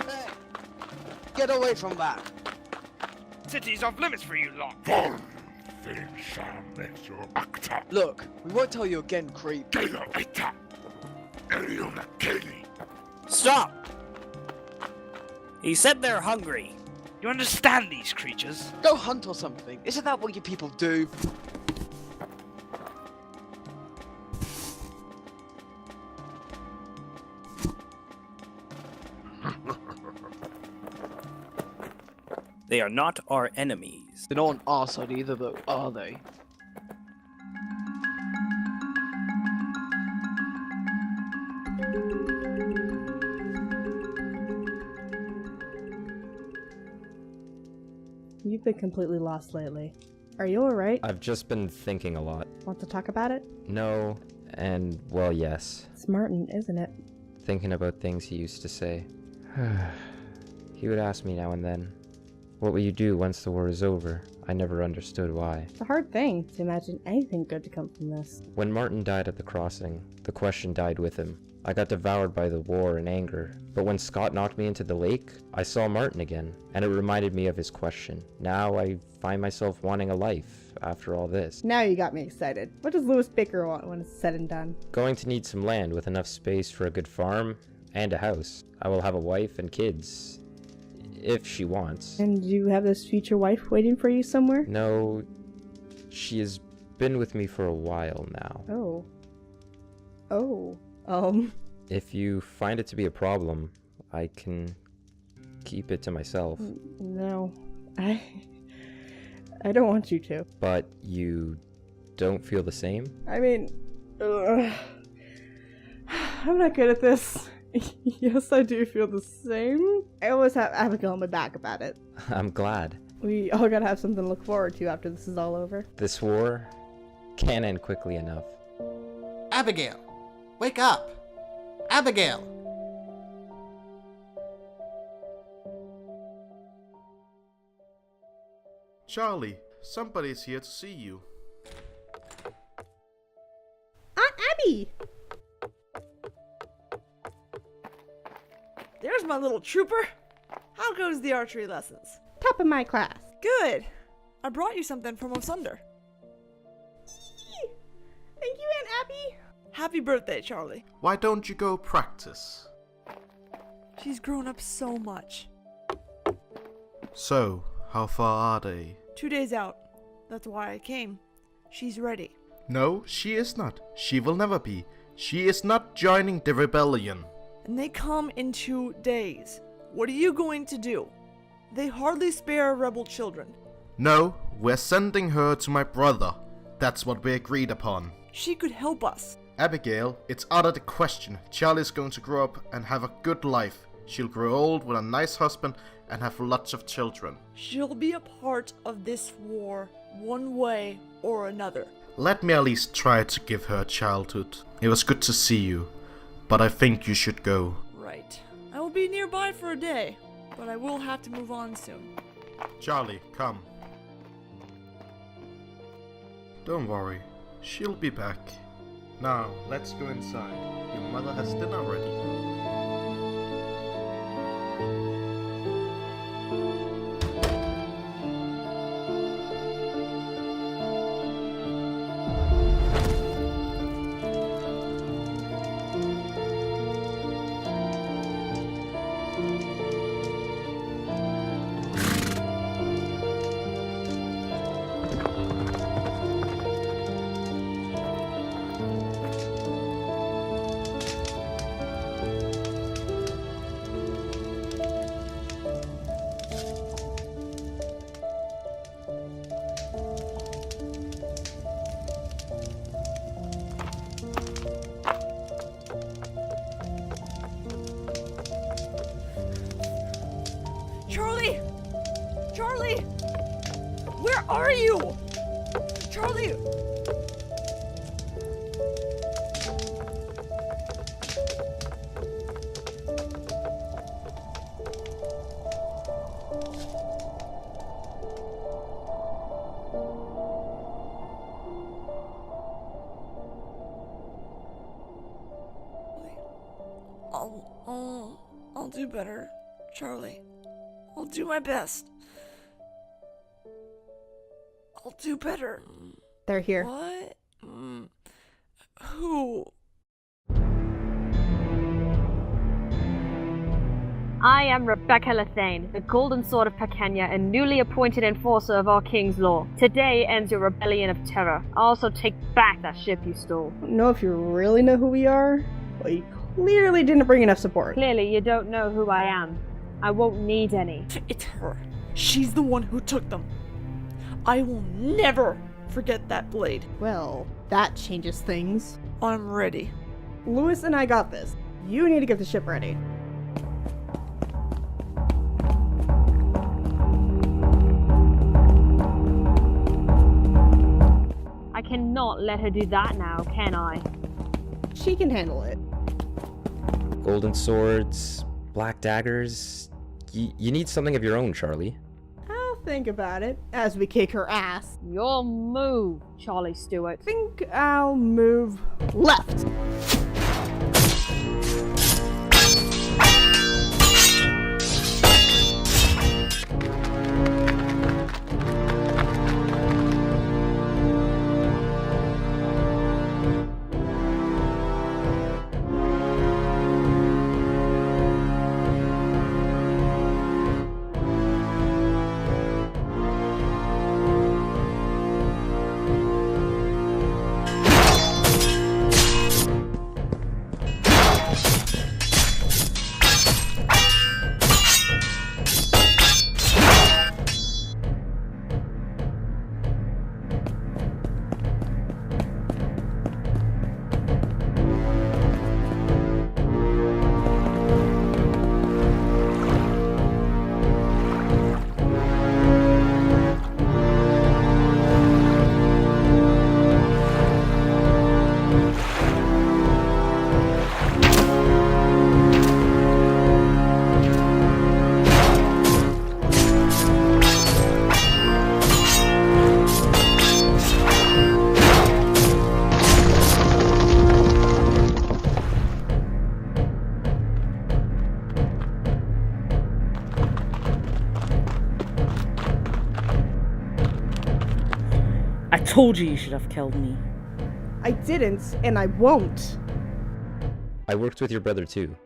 Hey, get away from that. City's off limits for you lot. Look, we won't tell you again, creep. Stop! He said they're hungry. You understand these creatures? Go hunt or something. Isn't that what you people do? They are not our enemies. They're not on our side either, though, are they? You've been completely lost lately. Are you alright? I've just been thinking a lot. Want to talk about it? No, and well, yes. It's Martin, isn't it? Thinking about things he used to say. He would ask me now and then, what will you do once the war is over? I never understood why. It's a hard thing to imagine anything good to come from this. When Martin died at the crossing, the question died with him. I got devoured by the war and anger, but when Scott knocked me into the lake, I saw Martin again, and it reminded me of his question. Now I find myself wanting a life after all this. Now you got me excited. What does Lewis Baker want when it's said and done? Going to need some land with enough space for a good farm and a house. I will have a wife and kids. if she wants. And do you have this future wife waiting for you somewhere? No, she has been with me for a while now. Oh. If you find it to be a problem, I can keep it to myself. No, I don't want you to. But you don't feel the same? I mean, I'm not good at this. Yes, I do feel the same. I always have Abigail on my back about it. I'm glad. We all gotta have something to look forward to after this is all over. This war can't end quickly enough. Abigail! Wake up! Abigail! Charlie, somebody's here to see you. Aunt Abby! There's my little trooper. How goes the archery lessons? Top of my class. Good. I brought you something from Osunder. Thank you, Aunt Abby. Happy birthday, Charlie. Why don't you go practice? She's grown up so much. So, how far are they? 2 days out. That's why I came. She's ready. No, she is not. She will never be. She is not joining the rebellion. And they come in 2 days. What are you going to do? They hardly spare rebel children. No, we're sending her to my brother. That's what we agreed upon. She could help us. Abigail, it's out of the question. Charlie's going to grow up and have a good life. She'll grow old with a nice husband and have lots of children. She'll be a part of this war, one way or another. Let me at least try to give her a childhood. It was good to see you, but I think you should go. Right. I will be nearby for a day, but I will have to move on soon. Charlie, come. Don't worry, she'll be back. Now, let's go inside. Your mother has dinner ready. Charlie! Charlie! Where are you? Charlie! I'll do better, Charlie. I'll do my best. I'll do better. They're here. What? Who? I am Rebecca Lethane, the Golden Sword of Picania and newly appointed enforcer of our king's law. Today ends your rebellion of terror. I'll also take back that ship you stole. I don't know if you really know who we are, but you clearly didn't bring enough support. Clearly you don't know who I am. I won't need any. It's her. She's the one who took them. I will never forget that blade. Well, that changes things. I'm ready. Lewis and I got this. You need to get the ship ready. I cannot let her do that now, can I? She can handle it. Golden swords, black daggers. You need something of your own, Charlie. I'll think about it as we kick her ass. Your move, Charlie Stewart. Think I'll move left. told you should have killed me. I didn't, and I won't. I worked with your brother too.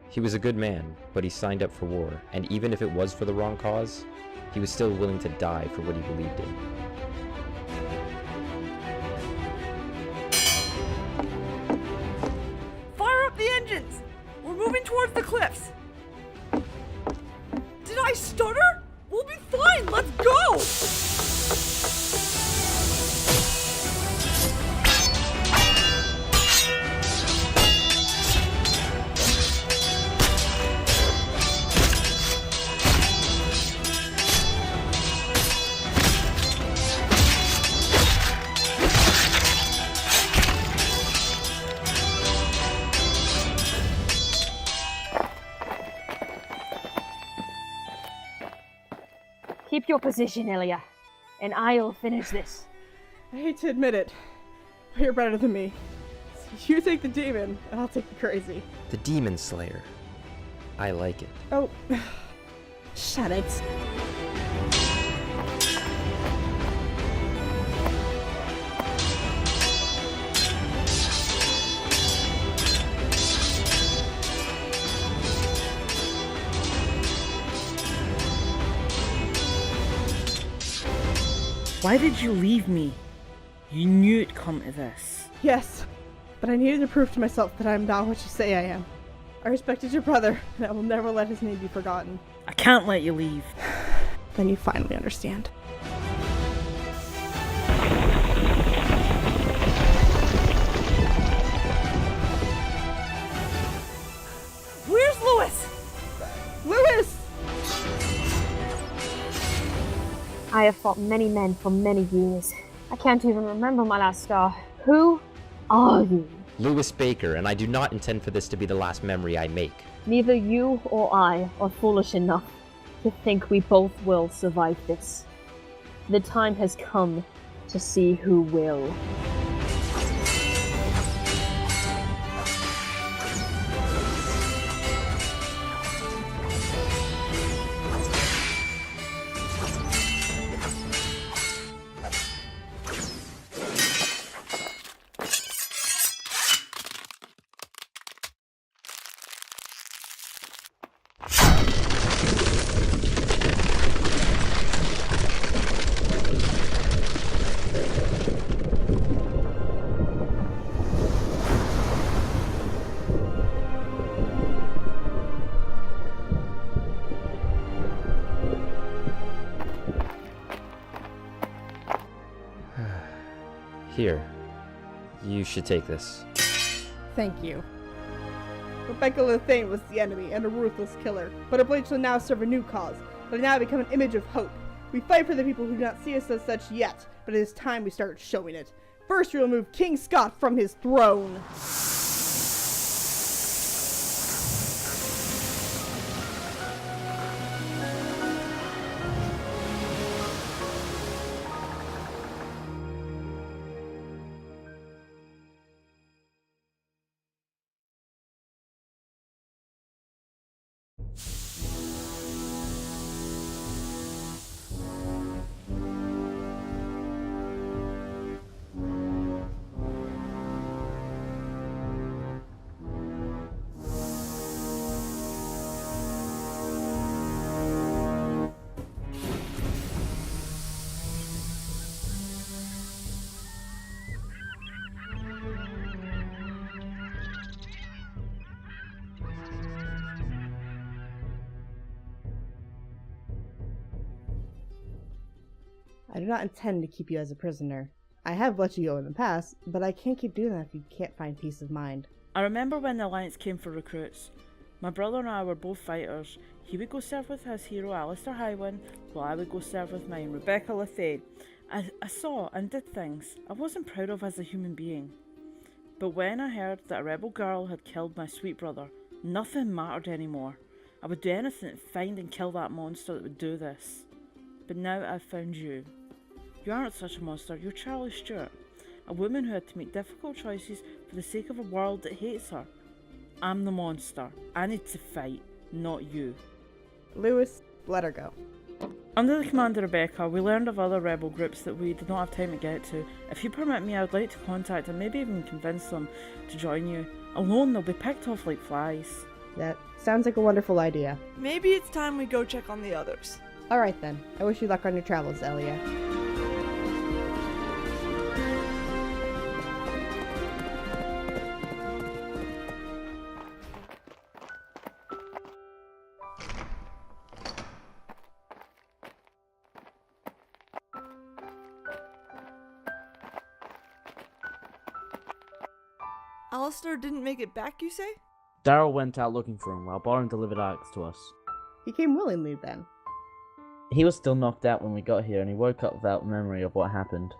He was a good man, but he signed up for war, and even if it was for the wrong cause, he was still willing to die for what he believed in. Fire up the engines! We're moving towards the cliffs! Did I stutter? We'll be fine! Let's go! Keep your position, Elia, and I'll finish this. I hate to admit it, but you're better than me. So you take the demon, and I'll take the crazy. The Demon Slayer. I like it. Oh, shut it. Why did you leave me? You knew it'd come to this. Yes, but I needed to prove to myself that I am not what you say I am. I respected your brother, and I will never let his name be forgotten. I can't let you leave. Then you finally understand. Where's Lewis? Lewis! I have fought many men for many years. I can't even remember my last star. Who are you? Lewis Baker, and I do not intend for this to be the last memory I make. Neither you or I are foolish enough to think we both will survive this. The time has come to see who will. Here. You should take this. Thank you. Rebecca Lethane was the enemy and a ruthless killer, but her blade shall now serve a new cause. Let it now become an image of hope. We fight for the people who do not see us as such yet, but it is time we start showing it. First, we will remove King Scott from his throne. I do not intend to keep you as a prisoner. I have let you go in the past, but I can't keep doing that if you can't find peace of mind. I remember when the Alliance came for recruits. My brother and I were both fighters. He would go serve with his hero Alistair Highwind, while I would go serve with mine, Rebecca Lethane. I saw and did things I wasn't proud of as a human being. But when I heard that a rebel girl had killed my sweet brother, nothing mattered anymore. I would do anything to find and kill that monster that would do this. But now I've found you. You aren't such a monster, you're Charlie Stewart, a woman who had to make difficult choices for the sake of a world that hates her. I'm the monster. I need to fight, not you. Lewis, let her go. Under the command of Rebecca, we learned of other rebel groups that we did not have time to get to. If you permit me, I would like to contact and maybe even convince them to join you. Alone, they'll be picked off like flies. That sounds like a wonderful idea. Maybe it's time we go check on the others. Alright then. I wish you luck on your travels, Elia. Alistair didn't make it back, you say? Darrell went out looking for him while Borin delivered Alex to us. He came willingly then. He was still knocked out when we got here and he woke up without memory of what happened.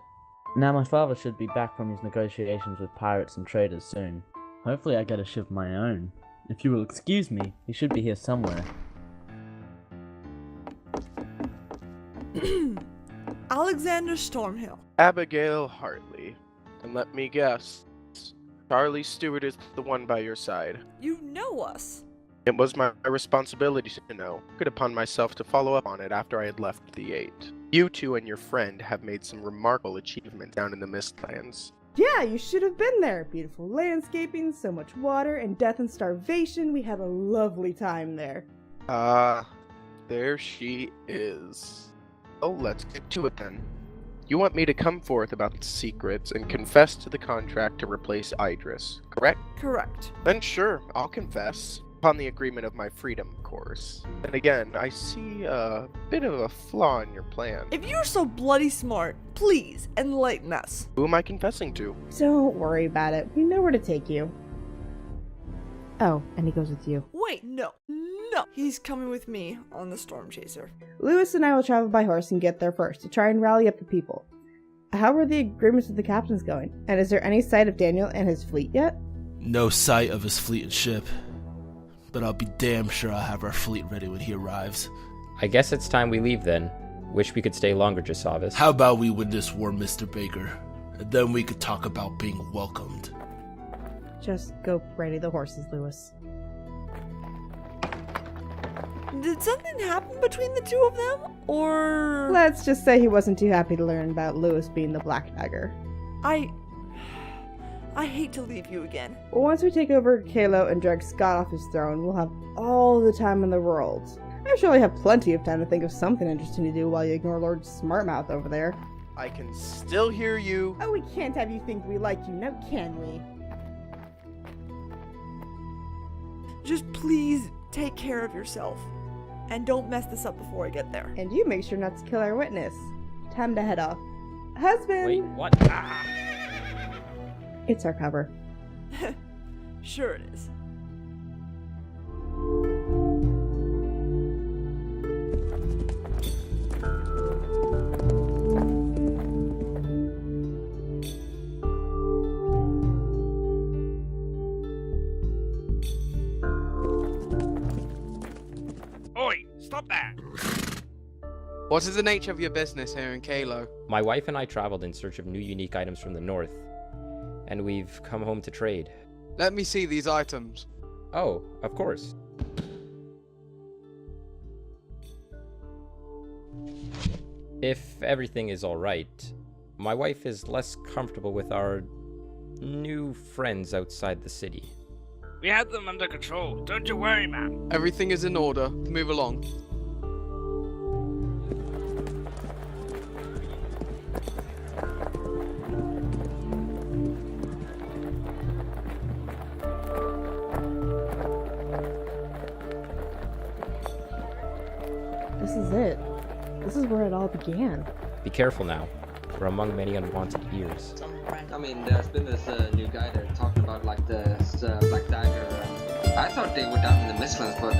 Now my father should be back from his negotiations with pirates and traders soon. Hopefully I get a ship of my own. If you will excuse me, he should be here somewhere. Alexander Stormhill. Abigail Hartley. And let me guess, Charlie Stewart is the one by your side. You know us. It was my responsibility to know. I took it upon myself to follow up on it after I had left the 8. You two and your friend have made some remarkable achievements down in the Mistlands. Yeah, you should have been there. Beautiful landscaping, so much water, and death and starvation. We had a lovely time there. There she is. Oh, let's get to it then. You want me to come forth about the secrets and confess to the contract to replace Idris, correct? Correct. Then sure, I'll confess. Upon the agreement of my freedom, of course. And again, I see a bit of a flaw in your plan. If you're so bloody smart, please enlighten us. Who am I confessing to? Don't worry about it. We know where to take you. Oh, and he goes with you. Wait, no. He's coming with me on the Storm Chaser. Lewis and I will travel by horse and get there first to try and rally up the people. How are the agreements with the captains going? And is there any sight of Daniel and his fleet yet? No sight of his fleet and ship. But I'll be damn sure I'll have our fleet ready when he arrives. I guess it's time we leave then. Wish we could stay longer, Jasavis. How about we win this war, Mr. Baker? And then we could talk about being welcomed. Just go ready the horses, Lewis. Did something happen between the two of them? Or... Let's just say he wasn't too happy to learn about Lewis being the Black Dagger. I hate to leave you again. Once we take over Kerio and drag Scott off his throne, we'll have all the time in the world. I'm sure I have plenty of time to think of something interesting to do while you ignore Lord Smartmouth over there. I can still hear you. Oh, we can't have you think we like you, now can we? Just please take care of yourself. And don't mess this up before I get there. And you make sure not to kill our witness. Time to head off. Husband! Wait, what? It's our cover. Sure it is. Oi, stop that! What is the nature of your business here in Kerio? My wife and I traveled in search of new unique items from the north. And we've come home to trade. Let me see these items. Oh, of course. If everything is alright, my wife is less comfortable with our new friends outside the city. We had them under control. Don't you worry, man. Everything is in order. Move along. This is it. This is where it all began. Be careful now. We're among many unwanted ears. I mean, there's been this new guy there talking about like this Black Dagger. I thought they were down in the Mistlands, but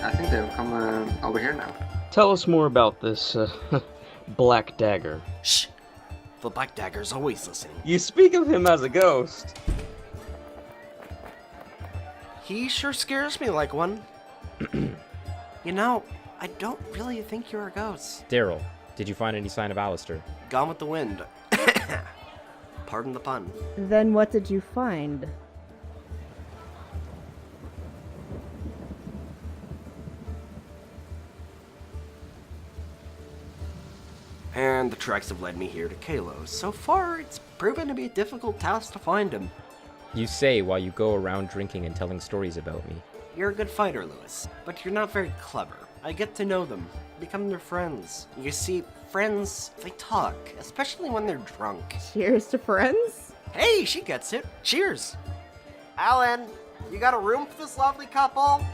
I think they've come over here now. Tell us more about this Black Dagger. Shh! The Black Dagger's always listening. You speak of him as a ghost. He sure scares me like one. You know, I don't really think you're a ghost. Darrell, did you find any sign of Alistair? Gone with the wind. Pardon the pun. Then what did you find? and the tracks have led me here to Kerio. So far, it's proven to be a difficult task to find him. You say while you go around drinking and telling stories about me. You're a good fighter, Lewis, but you're not very clever. I get to know them, become their friends. You see, friends, they talk, especially when they're drunk. Cheers to friends? Hey, she gets it. Cheers. Alen, you got a room for this lovely couple?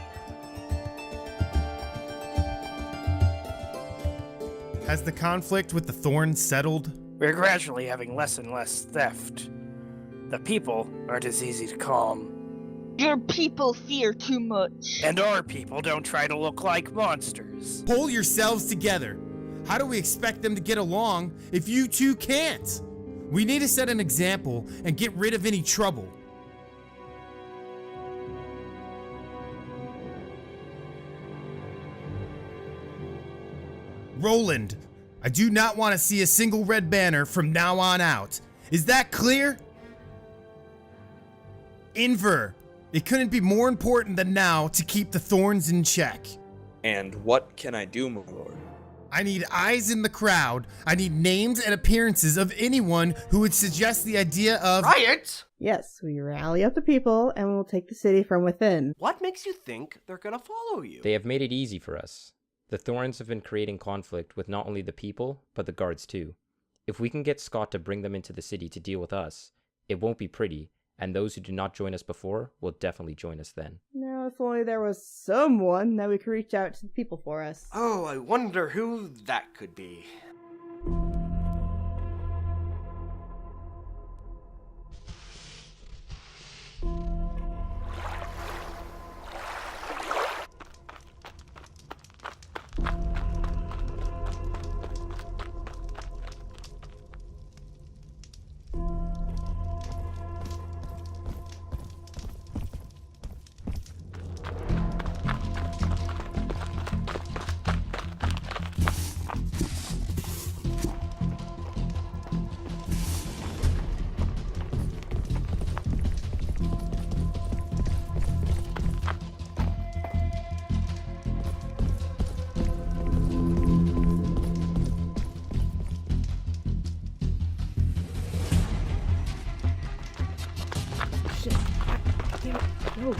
Has the conflict with the Thorns settled? We're gradually having less and less theft. The people aren't as easy to calm. Your people fear too much. And our people don't try to look like monsters. Pull yourselves together. How do we expect them to get along if you two can't? We need to set an example and get rid of any trouble. Roland, I do not want to see a single red banner from now on out. Is that clear? Invir, it couldn't be more important than now to keep the Thorns in check. And what can I do, my lord? I need eyes in the crowd. I need names and appearances of anyone who would suggest the idea of riot. Yes, we rally up the people and we'll take the city from within. What makes you think they're gonna follow you? They have made it easy for us. The Thorns have been creating conflict with not only the people, but the guards too. If we can get Scott to bring them into the city to deal with us, it won't be pretty, and those who did not join us before will definitely join us then. Now, if only there was someone that we could reach out to the people for us. Oh, I wonder who that could be. Oh.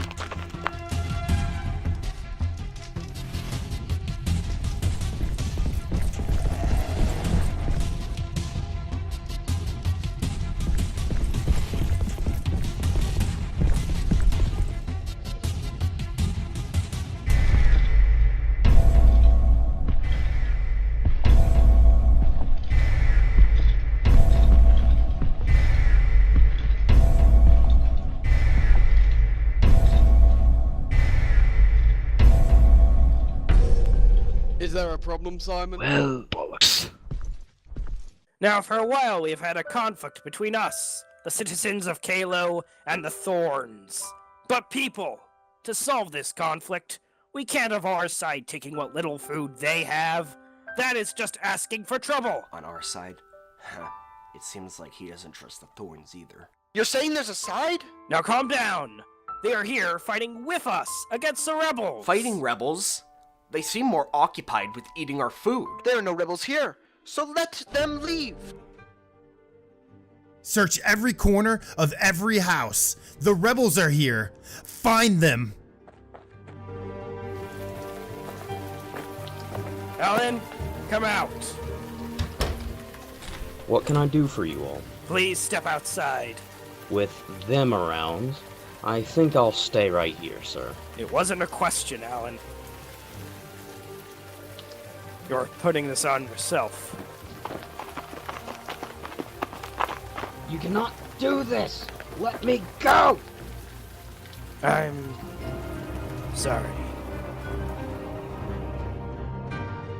Is there a problem, Simon? Well, bollocks. Now, for a while, we've had a conflict between us, the citizens of Kerio, and the Thorns. But people, to solve this conflict, we can't have our side taking what little food they have. That is just asking for trouble. On our side? It seems like he doesn't trust the Thorns either. You're saying there's a side? Now calm down. They are here fighting with us against the rebels. Fighting rebels? They seem more occupied with eating our food. There are no rebels here, so let them leave. Search every corner of every house. The rebels are here. Find them. Alen, come out. What can I do for you all? Please step outside. With them around, I think I'll stay right here, sir. It wasn't a question, Alen. You're putting this on yourself. You cannot do this! Let me go! I'm sorry.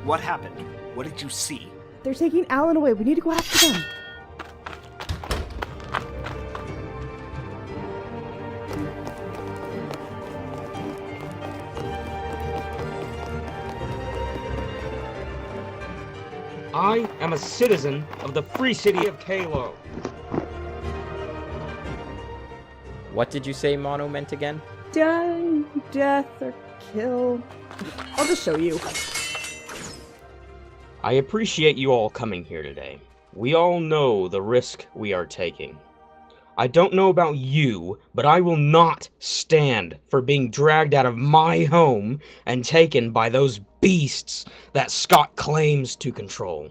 What happened? What did you see? They're taking Alen away. We need to go after them. I am a citizen of the free city of Kerio. What did you say mono meant again? Die, death, or kill. I'll just show you. I appreciate you all coming here today. We all know the risk we are taking. I don't know about you, but I will not stand for being dragged out of my home and taken by those beasts that Scott claims to control.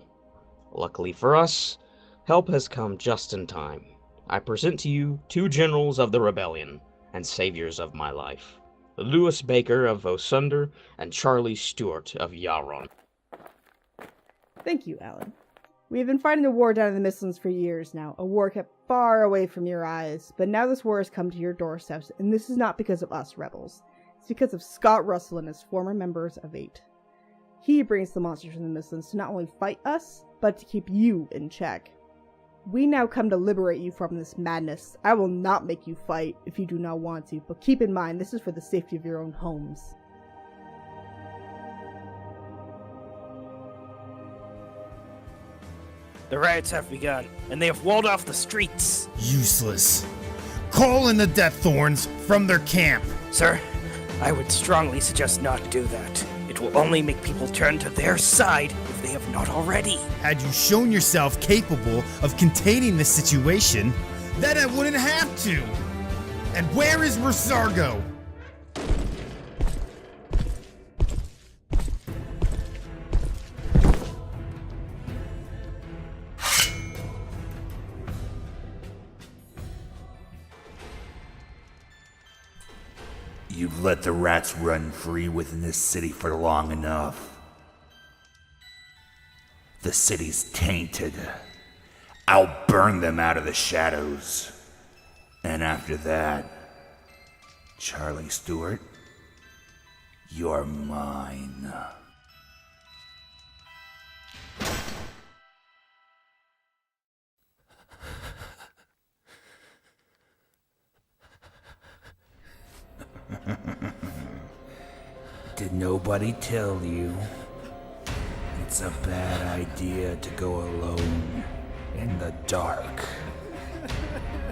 Luckily for us, help has come just in time. I present to you 2 generals of the rebellion and saviors of my life. Lewis Baker of Osunder and Charlie Stewart of Yaron. Thank you, Alen. We have been fighting a war down in the Mistlands for years now, a war kept far away from your eyes, but now this war has come to your doorsteps, and this is not because of us rebels. It's because of Scott Russell and his former members of 8. He brings the monsters from the Mistlands to not only fight us, but to keep you in check. We now come to liberate you from this madness. I will not make you fight if you do not want to, but keep in mind this is for the safety of your own homes. The riots have begun, and they have walled off the streets. Useless. Call in the Deaththorns from their camp. Sir, I would strongly suggest not do that. It will only make people turn to their side if they have not already. Had you shown yourself capable of containing the situation, then I wouldn't have to. And where is Rosargo? You've let the rats run free within this city for long enough. The city's tainted. I'll burn them out of the shadows. And after that, Charlie Stewart, you're mine. Did nobody tell you? It's a bad idea to go alone in the dark.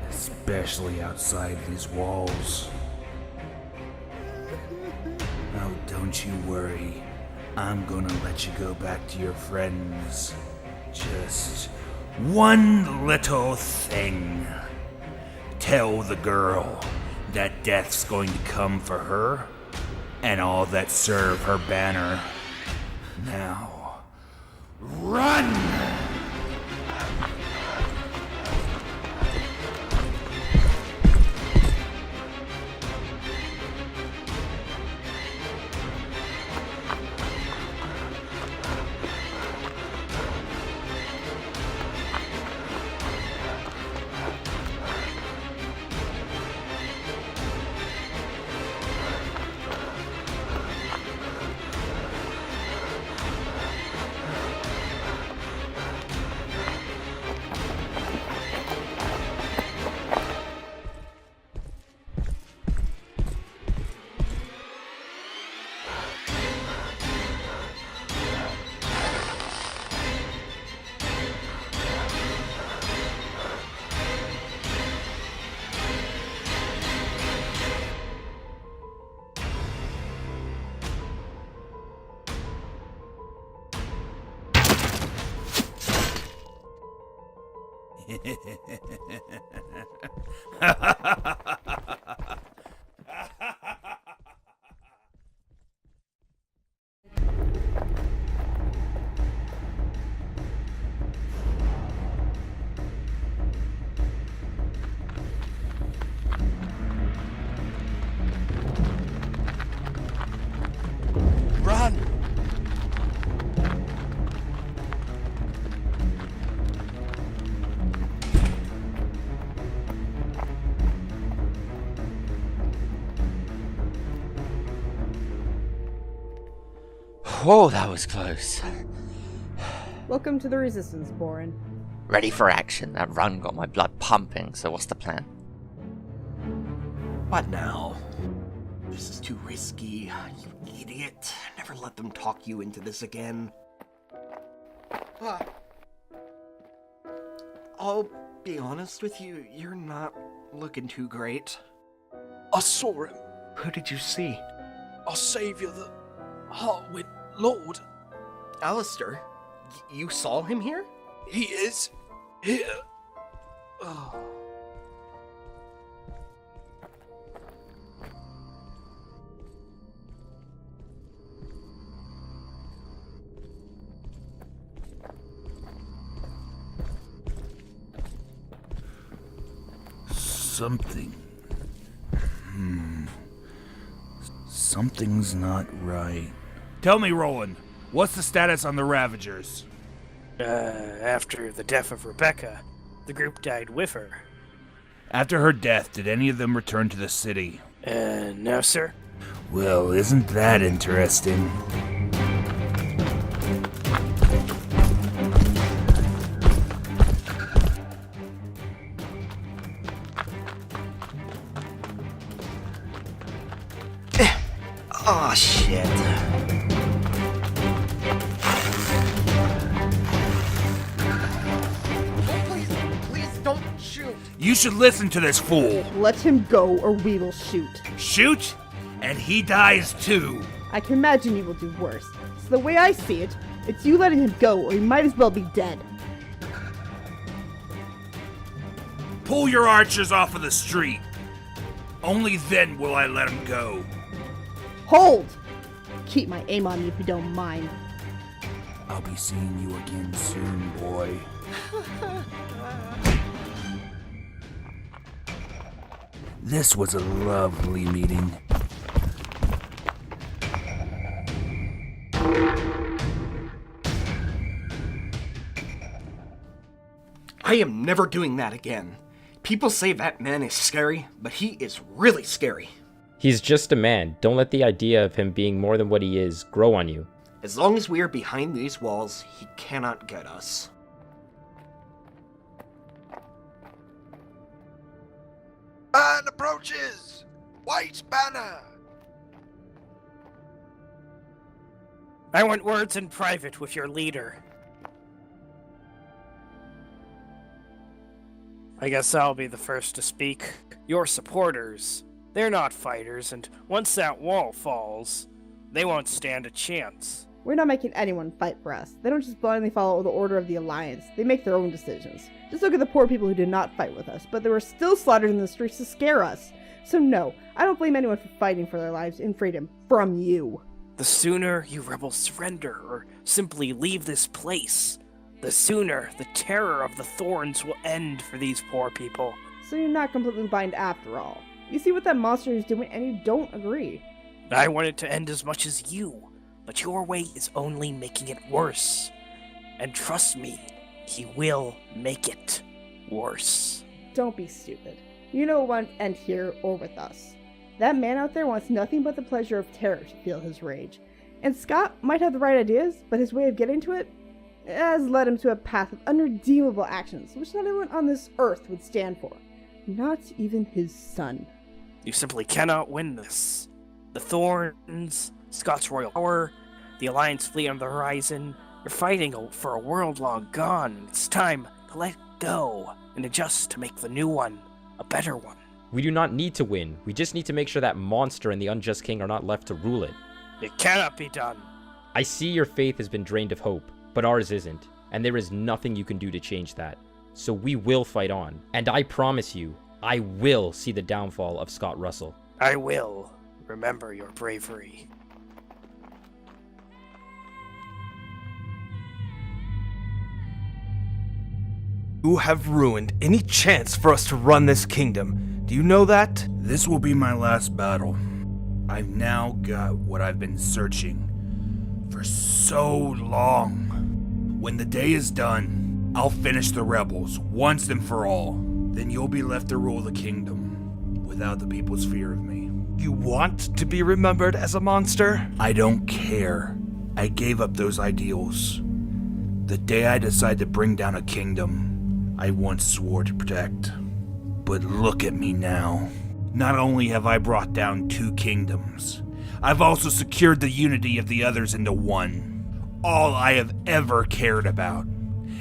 Especially outside these walls. Oh, don't you worry. I'm gonna let you go back to your friends. Just one little thing. Tell the girl that death's going to come for her and all that serve her banner. Now, run! Run! Whoa, that was close. Welcome to the Resistance, Borin. Ready for action. That run got my blood pumping, so what's the plan? What now? This is too risky, you idiot. Never let them talk you into this again. I'll be honest with you, you're not looking too great. I saw him. Who did you see? Our savior, the Heartwind Lord. Alistair? You saw him here? He is here. Oh. Something. Something's not right. Tell me, Roland, what's the status on the Ravagers? After the death of Rebecca, the group died with her. After her death, did any of them return to the city? No, sir. Well, isn't that interesting? Oh, shit. Please don't shoot. You should listen to this fool. Let him go or we will shoot. Shoot? And he dies too. I can imagine you will do worse. So the way I see it, it's you letting him go or he might as well be dead. Pull your archers off of the street. Only then will I let him go. Hold! Keep my aim on you if you don't mind. I'll be seeing you again soon, boy. This was a lovely meeting. I am never doing that again. People say that man is scary, but he is really scary. He's just a man. Don't let the idea of him being more than what he is grow on you. As long as we are behind these walls, he cannot get us. Man approaches! White banner! I want words in private with your leader. I guess I'll be the first to speak. Your supporters, they're not fighters, and once that wall falls, they won't stand a chance. We're not making anyone fight for us. They don't just blindly follow the order of the Alliance. They make their own decisions. Just look at the poor people who did not fight with us, but they were still slaughtered in the streets to scare us. So no, I don't blame anyone for fighting for their lives in freedom from you. The sooner you rebels surrender or simply leave this place, the sooner the terror of the Thorns will end for these poor people. So you're not completely blind after all. You see what that monster is doing and you don't agree. I want it to end as much as you, but your way is only making it worse. And trust me, he will make it worse. Don't be stupid. You know it won't end here or with us. That man out there wants nothing but the pleasure of terror to feel his rage. And Scott might have the right ideas, but his way of getting to it has led him to a path of unredeemable actions, which not anyone on this earth would stand for. Not even his son. You simply cannot win this. The Thorns, Scott's royal power, the Alliance fleet on the horizon, you're fighting for a world long gone. It's time to let go and adjust to make the new one a better one. We do not need to win. We just need to make sure that monster and the unjust king are not left to rule it. It cannot be done. I see your faith has been drained of hope, but ours isn't, and there is nothing you can do to change that. So we will fight on, and I promise you, I will see the downfall of Scott Russell. I will remember your bravery. You have ruined any chance for us to run this kingdom. Do you know that? This will be my last battle. I've now got what I've been searching for so long. When the day is done, I'll finish the rebels once and for all. Then you'll be left to rule the kingdom without the people's fear of me. You want to be remembered as a monster? I don't care. I gave up those ideals. The day I decide to bring down a kingdom I once swore to protect. But look at me now. Not only have I brought down 2 kingdoms, I've also secured the unity of the others into one. All I have ever cared about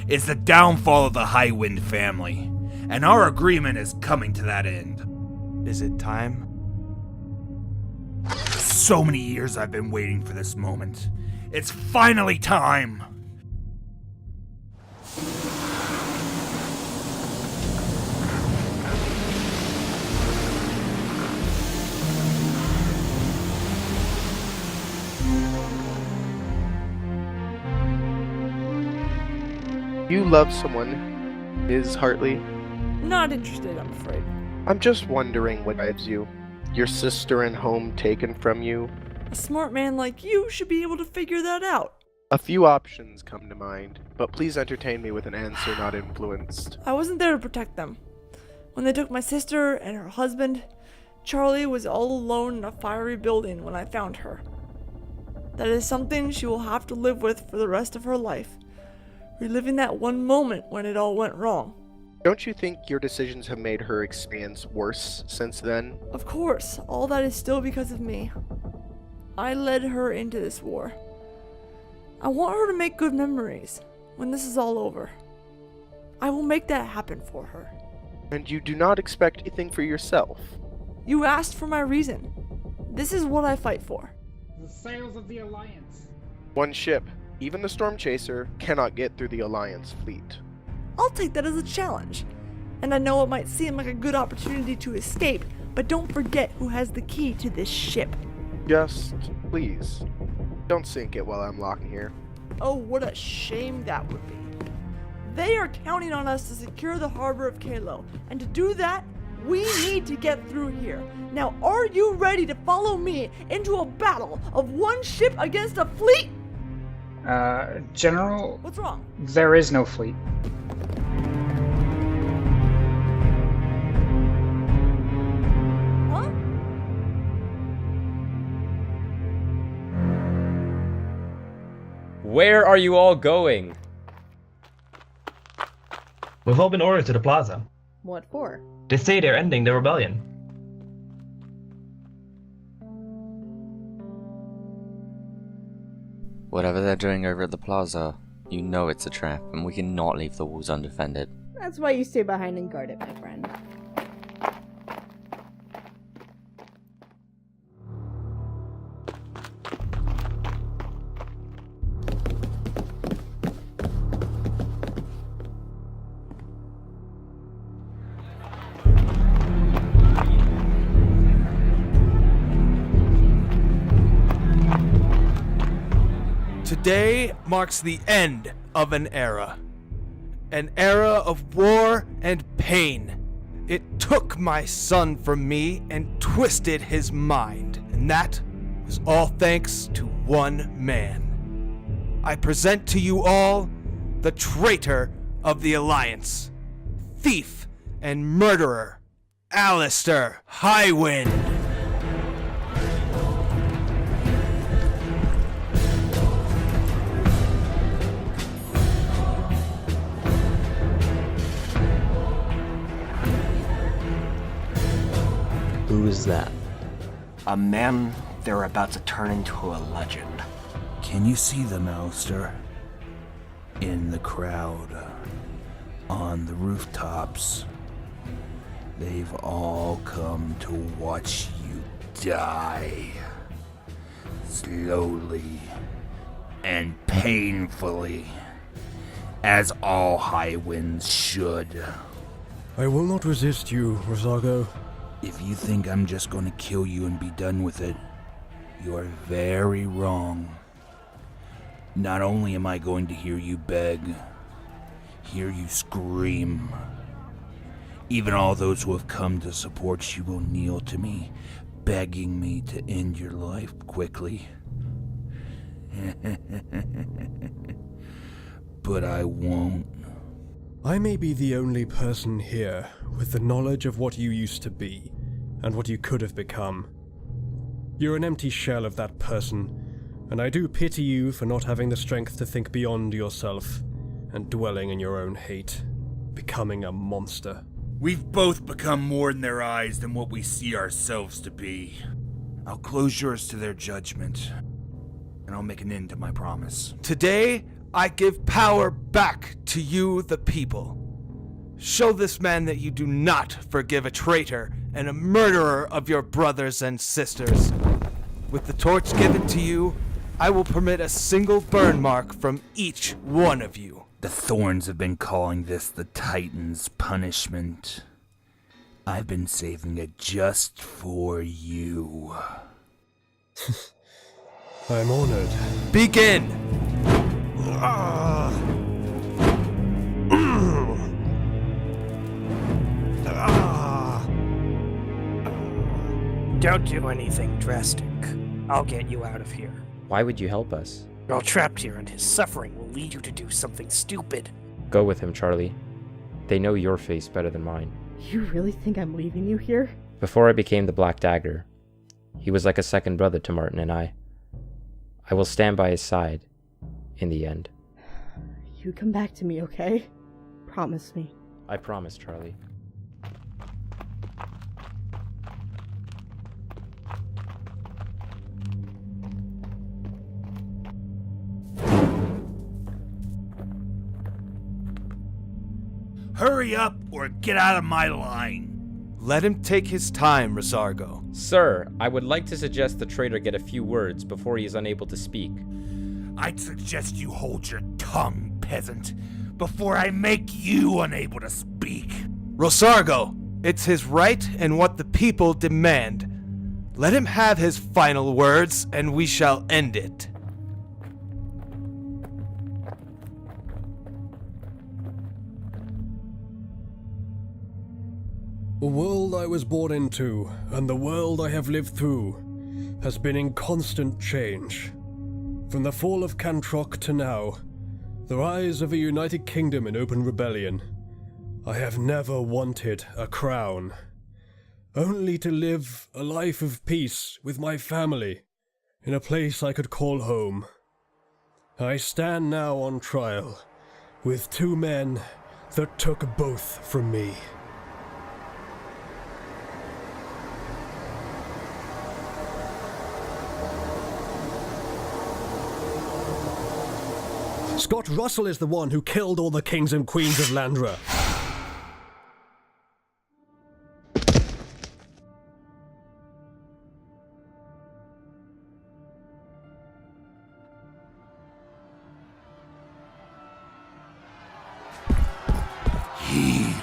is the downfall of the Highwind family, and our agreement is coming to that end. Is it time? So many years I've been waiting for this moment. It's finally time! You love someone, Ms. Hartley? Not interested, I'm afraid. I'm just wondering what drives you. Your sister and home taken from you? A smart man like you should be able to figure that out. A few options come to mind, but please entertain me with an answer not influenced. I wasn't there to protect them. When they took my sister and her husband, Charlie was all alone in a fiery building when I found her. That is something she will have to live with for the rest of her life, reliving that one moment when it all went wrong. Don't you think your decisions have made her experience worse since then? Of course, all that is still because of me. I led her into this war. I want her to make good memories when this is all over. I will make that happen for her. And you do not expect anything for yourself? You asked for my reason. This is what I fight for. The sails of the Alliance. One ship, even the Storm Chaser, cannot get through the Alliance fleet. I'll take that as a challenge. And I know it might seem like a good opportunity to escape, but don't forget who has the key to this ship. Just, please, don't sink it while I'm locked here. Oh, what a shame that would be. They are counting on us to secure the harbor of Kalo, and to do that, we need to get through here. Now, are you ready to follow me into a battle of one ship against a fleet? General? What's wrong? There is no fleet. Huh? Where are you all going? We've all been ordered to the plaza. What for? They say they're ending the rebellion. Whatever they're doing over at the plaza, you know it's a trap, and we cannot leave the walls undefended. That's why you stay behind and guard it, my friend. Today marks the end of an era of war and pain. It took my son from me and twisted his mind, and that was all thanks to one man. I present to you all the traitor of the Alliance, thief and murderer, Alistair Highwind. Who is that? A man they're about to turn into a legend. Can you see them, Alistair? In the crowd, on the rooftops. They've all come to watch you die. Slowly and painfully, as all high winds should. I will not resist you, Rosargo. If you think I'm just gonna kill you and be done with it, you're very wrong. Not only am I going to hear you beg, hear you scream, even all those who have come to support you will kneel to me, begging me to end your life quickly. But I won't. I may be the only person here with the knowledge of what you used to be, and what you could have become. You're an empty shell of that person, and I do pity you for not having the strength to think beyond yourself, and dwelling in your own hate, becoming a monster. We've both become more in their eyes than what we see ourselves to be. I'll close yours to their judgment, and I'll make an end to my promise. Today, I give power back to you, the people. Show this man that you do not forgive a traitor and a murderer of your brothers and sisters. With the torch given to you, I will permit a single burn mark from each one of you. The Thorns have been calling this the Titan's punishment. I've been saving it just for you. I'm honored. Begin! Don't do anything drastic. I'll get you out of here. Why would you help us? You're all trapped here, and his suffering will lead you to do something stupid. Go with him, Charlie. They know your face better than mine. You really think I'm leaving you here? Before I became the Black Dagger, he was like a second brother to Martin and I. I will stand by his side in the end. You come back to me, okay? Promise me. I promise, Charlie. Hurry up or get out of my line. Let him take his time, Rosargo. Sir, I would like to suggest the traitor get a few words before he is unable to speak. I'd suggest you hold your tongue, peasant, before I make you unable to speak. Rosargo, it's his right and what the people demand. Let him have his final words, and we shall end it. The world I was born into, and the world I have lived through, has been in constant change. From the fall of Cantrock to now, the rise of a united kingdom in open rebellion, I have never wanted a crown. Only to live a life of peace with my family, in a place I could call home. I stand now on trial, with two men that took both from me. Scott Russell is the one who killed all the kings and queens of Landra. He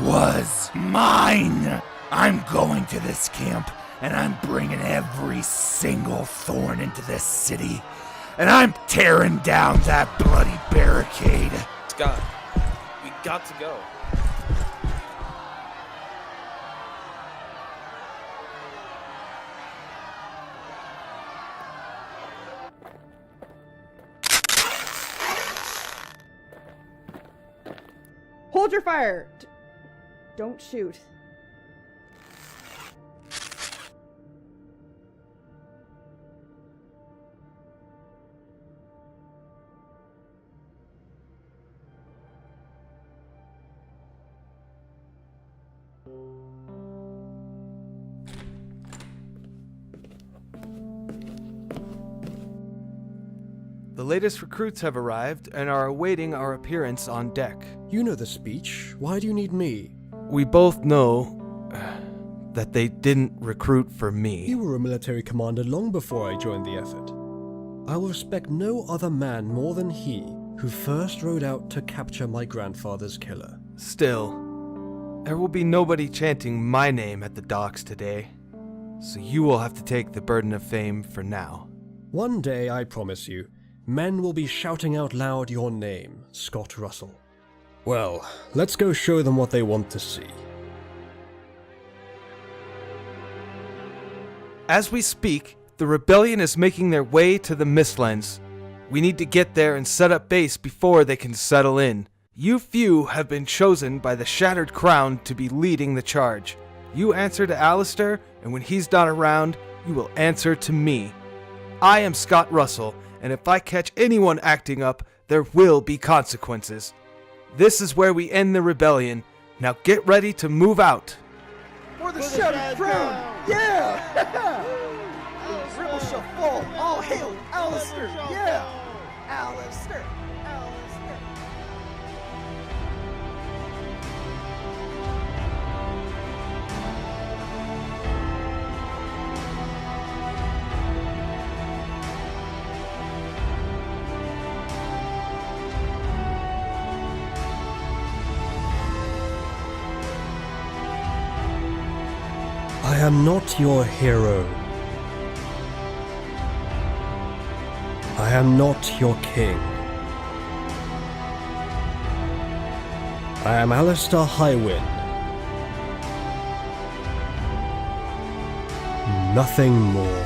was mine. I'm going to this camp, and I'm bringing every single thorn into this city. And I'm tearing down that bloody barricade. Scott, we got to go. Hold your fire! Don't shoot. The latest recruits have arrived and are awaiting our appearance on deck. You know the speech. Why do you need me? We both know that they didn't recruit for me. You were a military commander long before I joined the effort. I will respect no other man more than he who first rode out to capture my grandfather's killer. Still, there will be nobody chanting my name at the docks today, so you will have to take the burden of fame for now. One day, I promise you, men will be shouting out loud your name, Scott Russell. Well, let's go show them what they want to see. As we speak, the rebellion is making their way to the Mistlands. We need to get there and set up base before they can settle in. You few have been chosen by the Shattered Crown to be leading the charge. You answer to Alistair, and when he's not around, you will answer to me. I am Scott Russell, and if I catch anyone acting up, there will be consequences. This is where we end the rebellion. Now get ready to move out. For the Shattered Crown! Yeah! The rebels shall fall! All hail Alistair! Yeah! Alistair! Alistair! I am not your hero. I am not your king. I am Alistair Highwind. nothing more.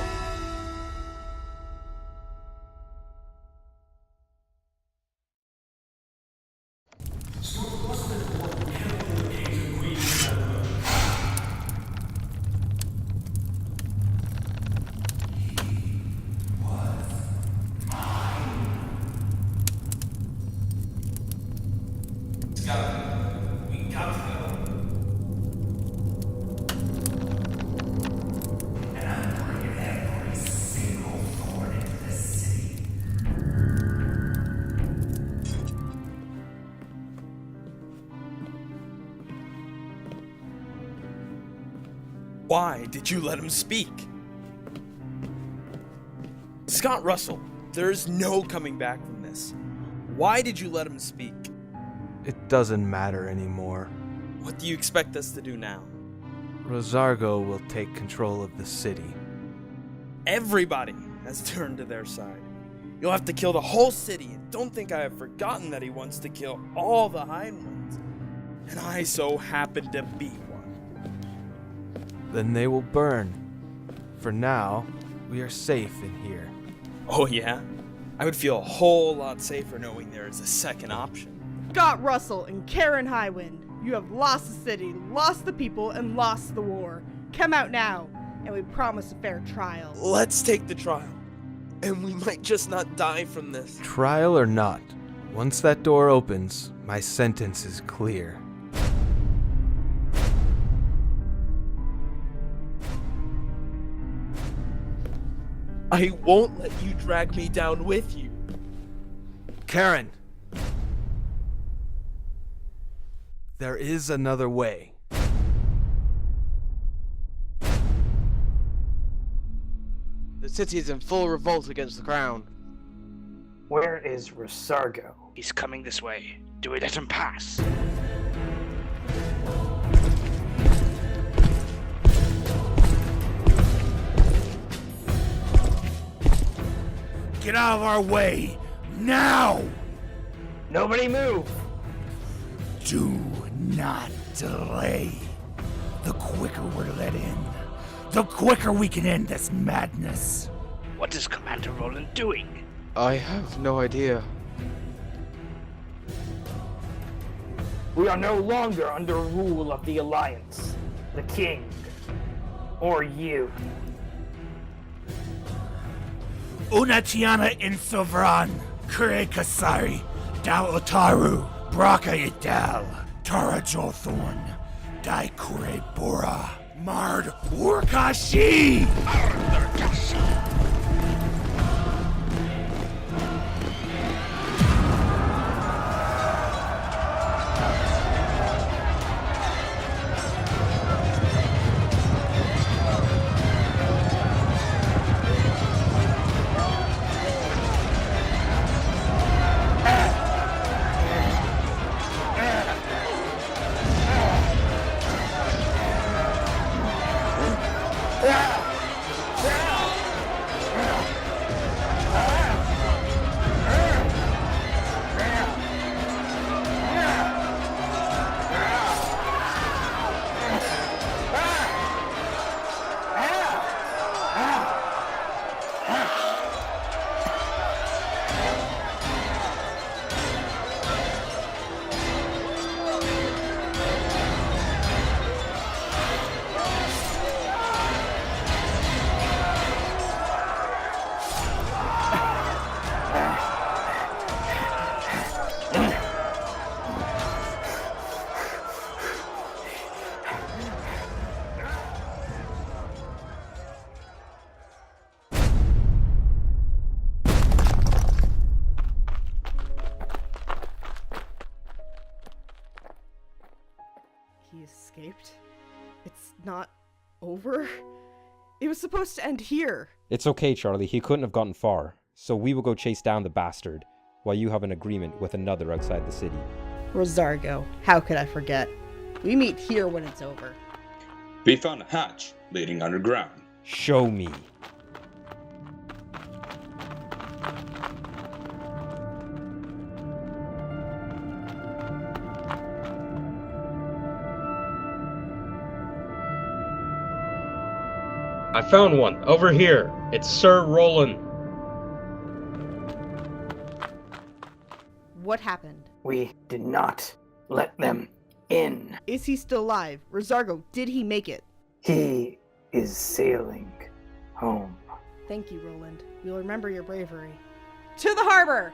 Why did you let him speak? Scott Russell, there's no coming back from this. Why did you let him speak? It doesn't matter anymore. What do you expect us to do now? Rosargo will take control of the city. Everybody has turned to their side. You'll have to kill the whole city, and don't think I have forgotten that he wants to kill all the Highlands. And I so happen to be one. Then they will burn. For now, we are safe in here. Oh yeah? I would feel a whole lot safer knowing there is a second option. Scott Russell and Karen Highwind, you have lost the city, lost the people, and lost the war. Come out now, and we promise a fair trial. Let's take the trial. And we might just not die from this. Trial or not, once that door opens, my sentence is clear. I won't let you drag me down with you. Karen! There is another way. The city is in full revolt against the crown. Where is Rosargo? He's coming this way. Do we let him pass? Get out of our way! Now! Nobody move! Do not delay. The quicker we're let in, the quicker we can end this madness. What is Commander Roland doing? I have no idea. We are no longer under rule of the Alliance, the King, or you. Una tiana in Sovran, Kure Kasari, Dal Otaru, Braka Idal, Tara Jothorn, Dai Kure Bora, Mard Urkashi! He escaped? It's not over? It was supposed to end here. It's okay, Charlie. He couldn't have gotten far. So we will go chase down the bastard, while you have an agreement with another outside the city. Rosargo, how could I forget? We meet here when it's over. We found a hatch leading underground. Show me. I found one, over here. It's Sir Roland. What happened? We did not let them in. Is he still alive? Rosargo, did he make it? He is sailing home. Thank you, Roland. We'll remember your bravery. To the harbor!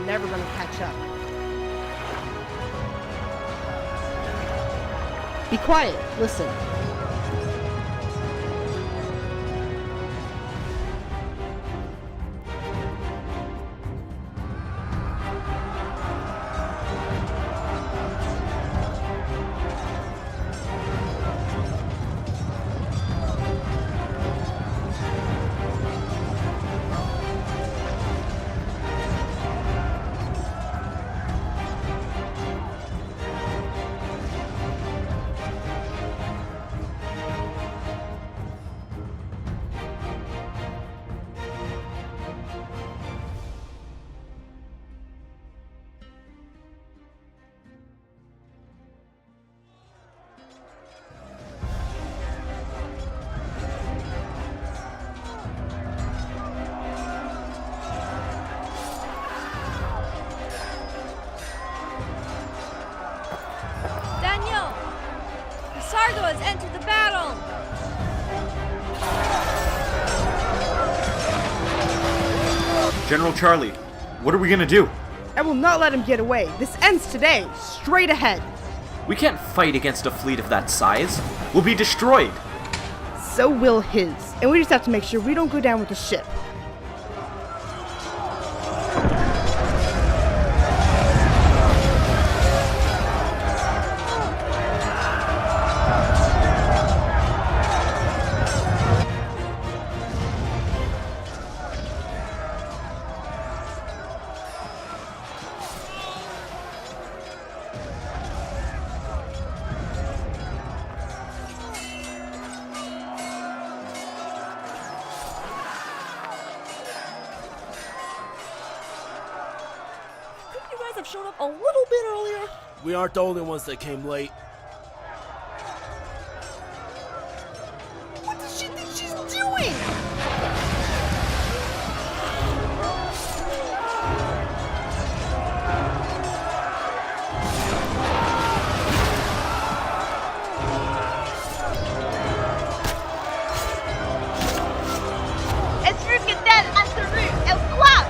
Never gonna catch up. Be quiet, listen. Rosargo has entered the battle! General Charlie, what are we gonna do? I will not let him get away. This ends today. Straight ahead. We can't fight against a fleet of that size. We'll be destroyed. So will his. And we just have to make sure we don't go down with the ship. Have shown up a little bit earlier. We aren't the only ones that came late. What does she think she's doing? Esruke del Antaru el Club!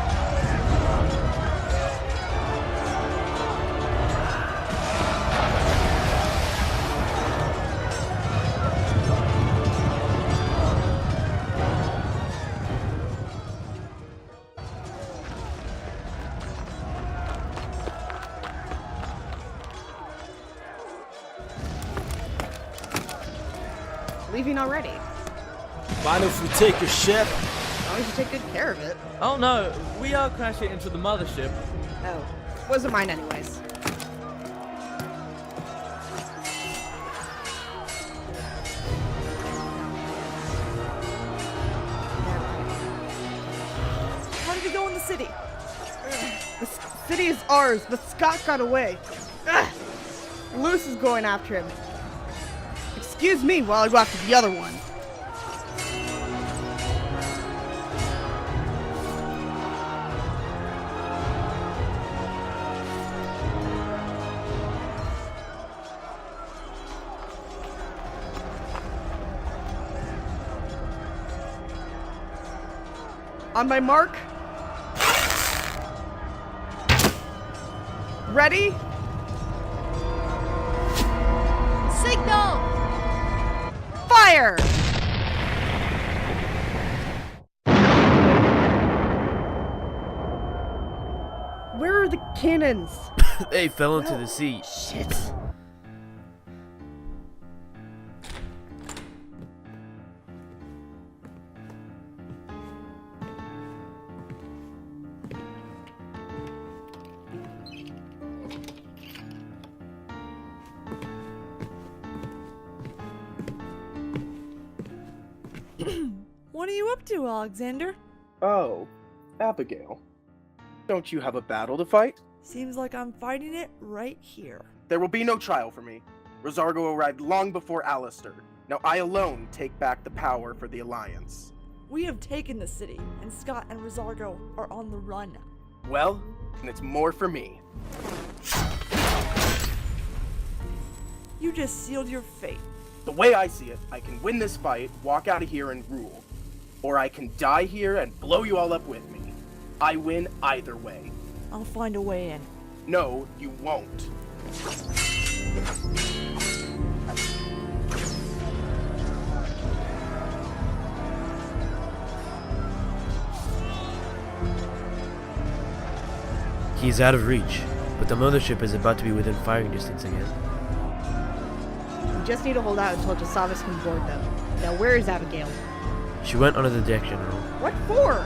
Leaving already. Mind if we take your ship? As long as you take good care of it. Oh no, we are crashing into the mothership. Oh, wasn't mine anyways. How did he go in the city? The city is ours, but Scott got away. Luce is going after him. Excuse me while I go after the other one. On my mark. Ready? Signal! Fire! Where are the cannons? They fell into the sea. Shit. What are you up to, Alexander? Oh, Abigail. Don't you have a battle to fight? Seems like I'm fighting it right here. There will be no trial for me. Rosargo arrived long before Alistair. Now I alone take back the power for the Alliance. We have taken the city, and Scott and Rosargo are on the run. Well, then it's more for me. You just sealed your fate. The way I see it, I can win this fight, walk out of here, and rule. Or I can die here and blow you all up with me. I win either way. I'll find a way in. No, you won't. He's out of reach, but the mothership is about to be within firing distance again. We just need to hold out until Jasavis can board them. Now where is Abigail? She went onto the deck, General. What for?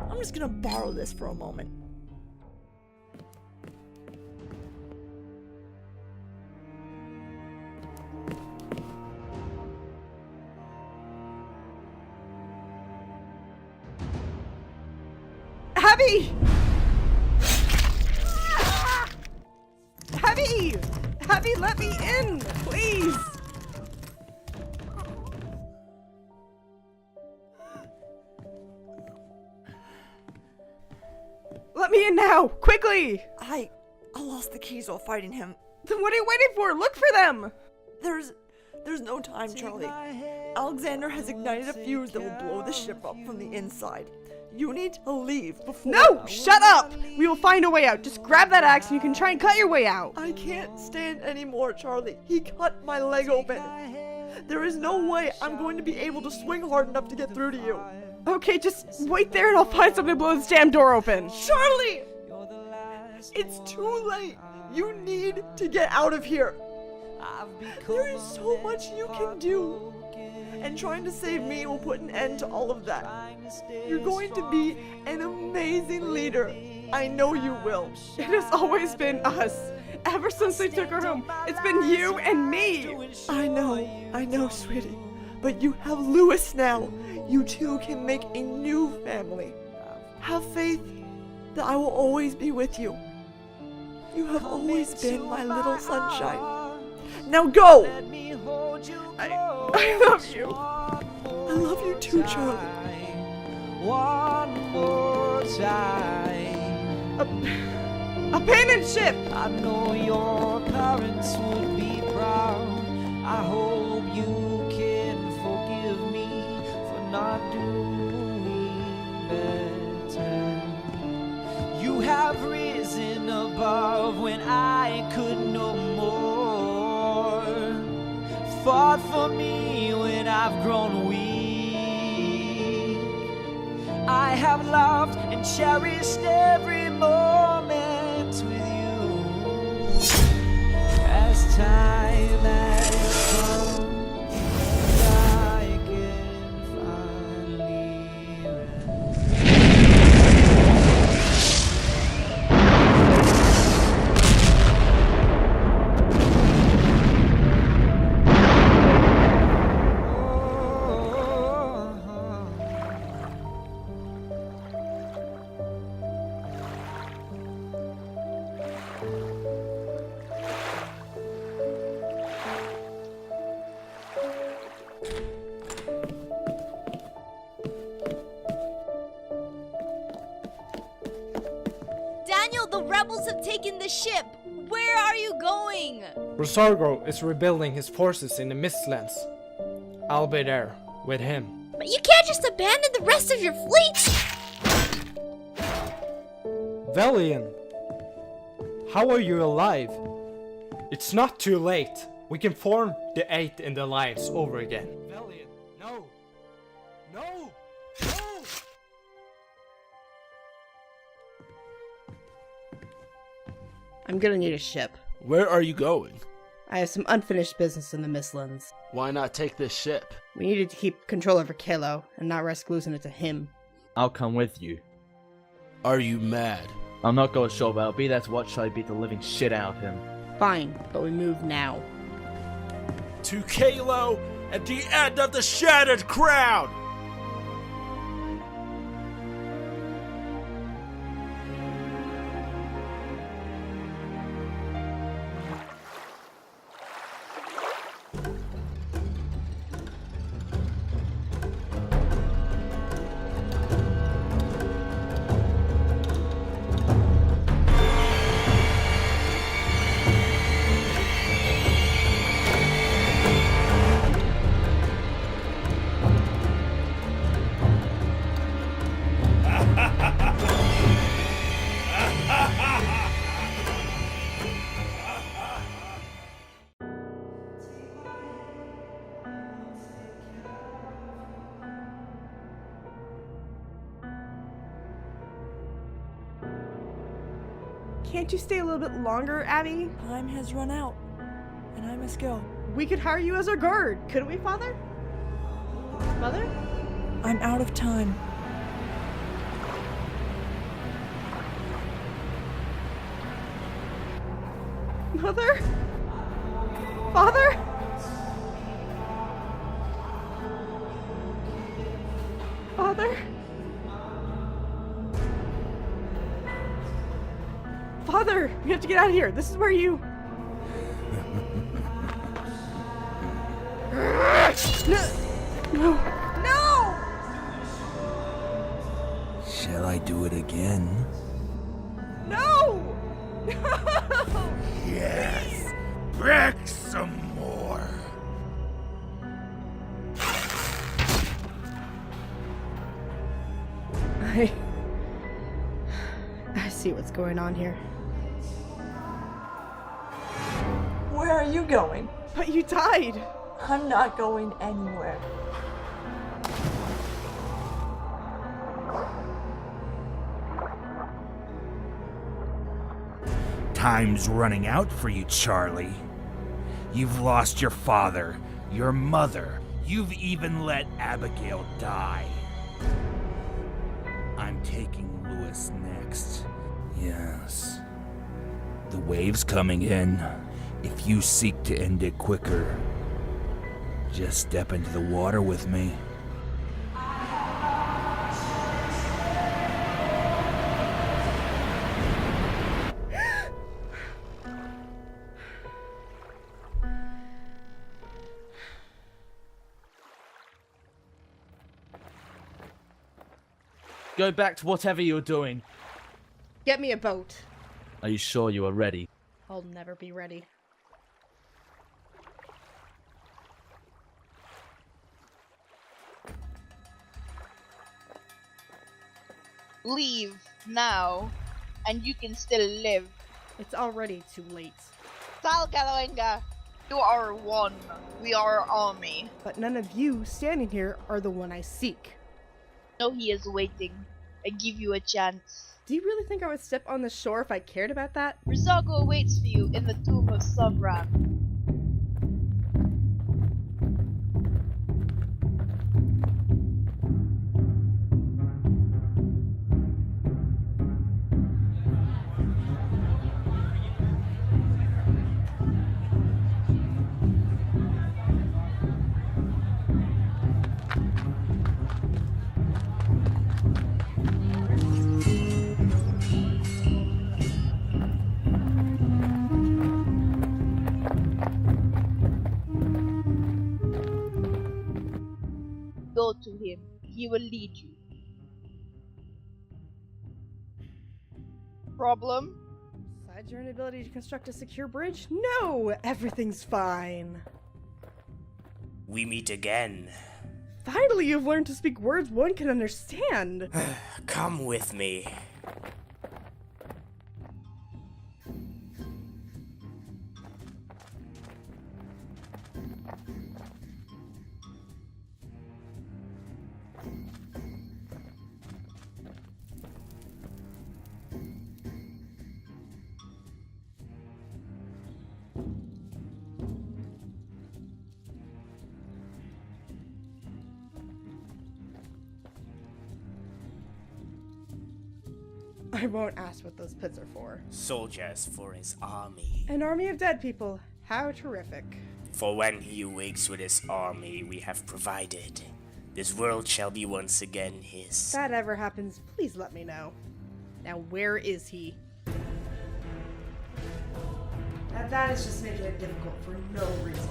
I'm just gonna borrow this for a moment. Abby! Abby! Abby, let me in, please! Let me in now, quickly! I lost the keys while fighting him. Then what are you waiting for? Look for them! There's no time, Charlie. Alexander has ignited a fuse that will blow the ship up from the inside. You need to leave before— No! Shut up! We will find a way out. Just grab that axe and you can try and cut your way out. I can't stand anymore, Charlie. He cut my leg open. There is no way I'm going to be able to swing hard enough to get through to you. Okay, just wait there and I'll find something to blow this damn door open. Charlie! It's too late. You need to get out of here. There is so much you can do. And trying to save me will put an end to all of that. You're going to be an amazing leader. I know you will. It has always been us. Ever since they took her home, it's been you and me. I know, sweetie. But you have Lewis now. You two can make a new family. Have faith that I will always be with you. You have always been my little sunshine. Now go! I love you. I love you too, Charlie. One more time. Abandoned ship! I know your parents would be proud. I hope you can forgive me for not doing better. You have risen above when I could no more. Fought for me when I've grown weak. I have loved and cherished every moment with you. As time has come, I can finally rest. Daniel, the rebels have taken the ship. Where are you going? Rosargo is rebuilding his forces in the Mistlands. I'll be there with him. But you can't just abandon the rest of your fleet! Valian, how are you alive? It's not too late. We can form the 8th in the Alliance over again. Valian, no! No! No! I'm gonna need a ship. Where are you going? I have some unfinished business in the Mistlands. Why not take this ship? We needed to keep control over Kerio and not risk losing it to him. I'll come with you. Are you mad? I'm not going sure, but I'll be there to watch I beat the living shit out of him. Fine, but we move now. To Kerio and the end of the Shattered Crown! Can't you stay a little bit longer, Abby? Time has run out, and I must go. We could hire you as our guard, couldn't we, Father? Mother? I'm out of time. Mother? Father? Father? Father, we have to get out of here. This is where you... No! No! Shall I do it again? No! No! Yes! Break some more! I see what's going on here. Where are you going? But you died. I'm not going anywhere. Time's running out for you, Charlie. You've lost your father, your mother. You've even let Abigail die. I'm taking Lewis next. Yes. The wave's coming in. If you seek to end it quicker, just step into the water with me. Go back to whatever you're doing. Get me a boat. Are you sure you are ready? I'll never be ready. Leave now, and you can still live. It's already too late. Sal Galawenga, you are one. We are army. But none of you standing here are the one I seek. No, he is waiting. I give you a chance. Do you really think I would step on the shore if I cared about that? Rosargo awaits for you in the tomb of Sobran. Go to him. He will lead you. Problem? Besides your inability to construct a secure bridge? No! Everything's fine. We meet again. Finally, you've learned to speak words one can understand. Come with me. I won't ask what those pits are for. Soldiers for his army. An army of dead people. How terrific. For when he awakes with his army we have provided, this world shall be once again his. If that ever happens, please let me know. Now, where is he? Now that is just making it difficult for no reason.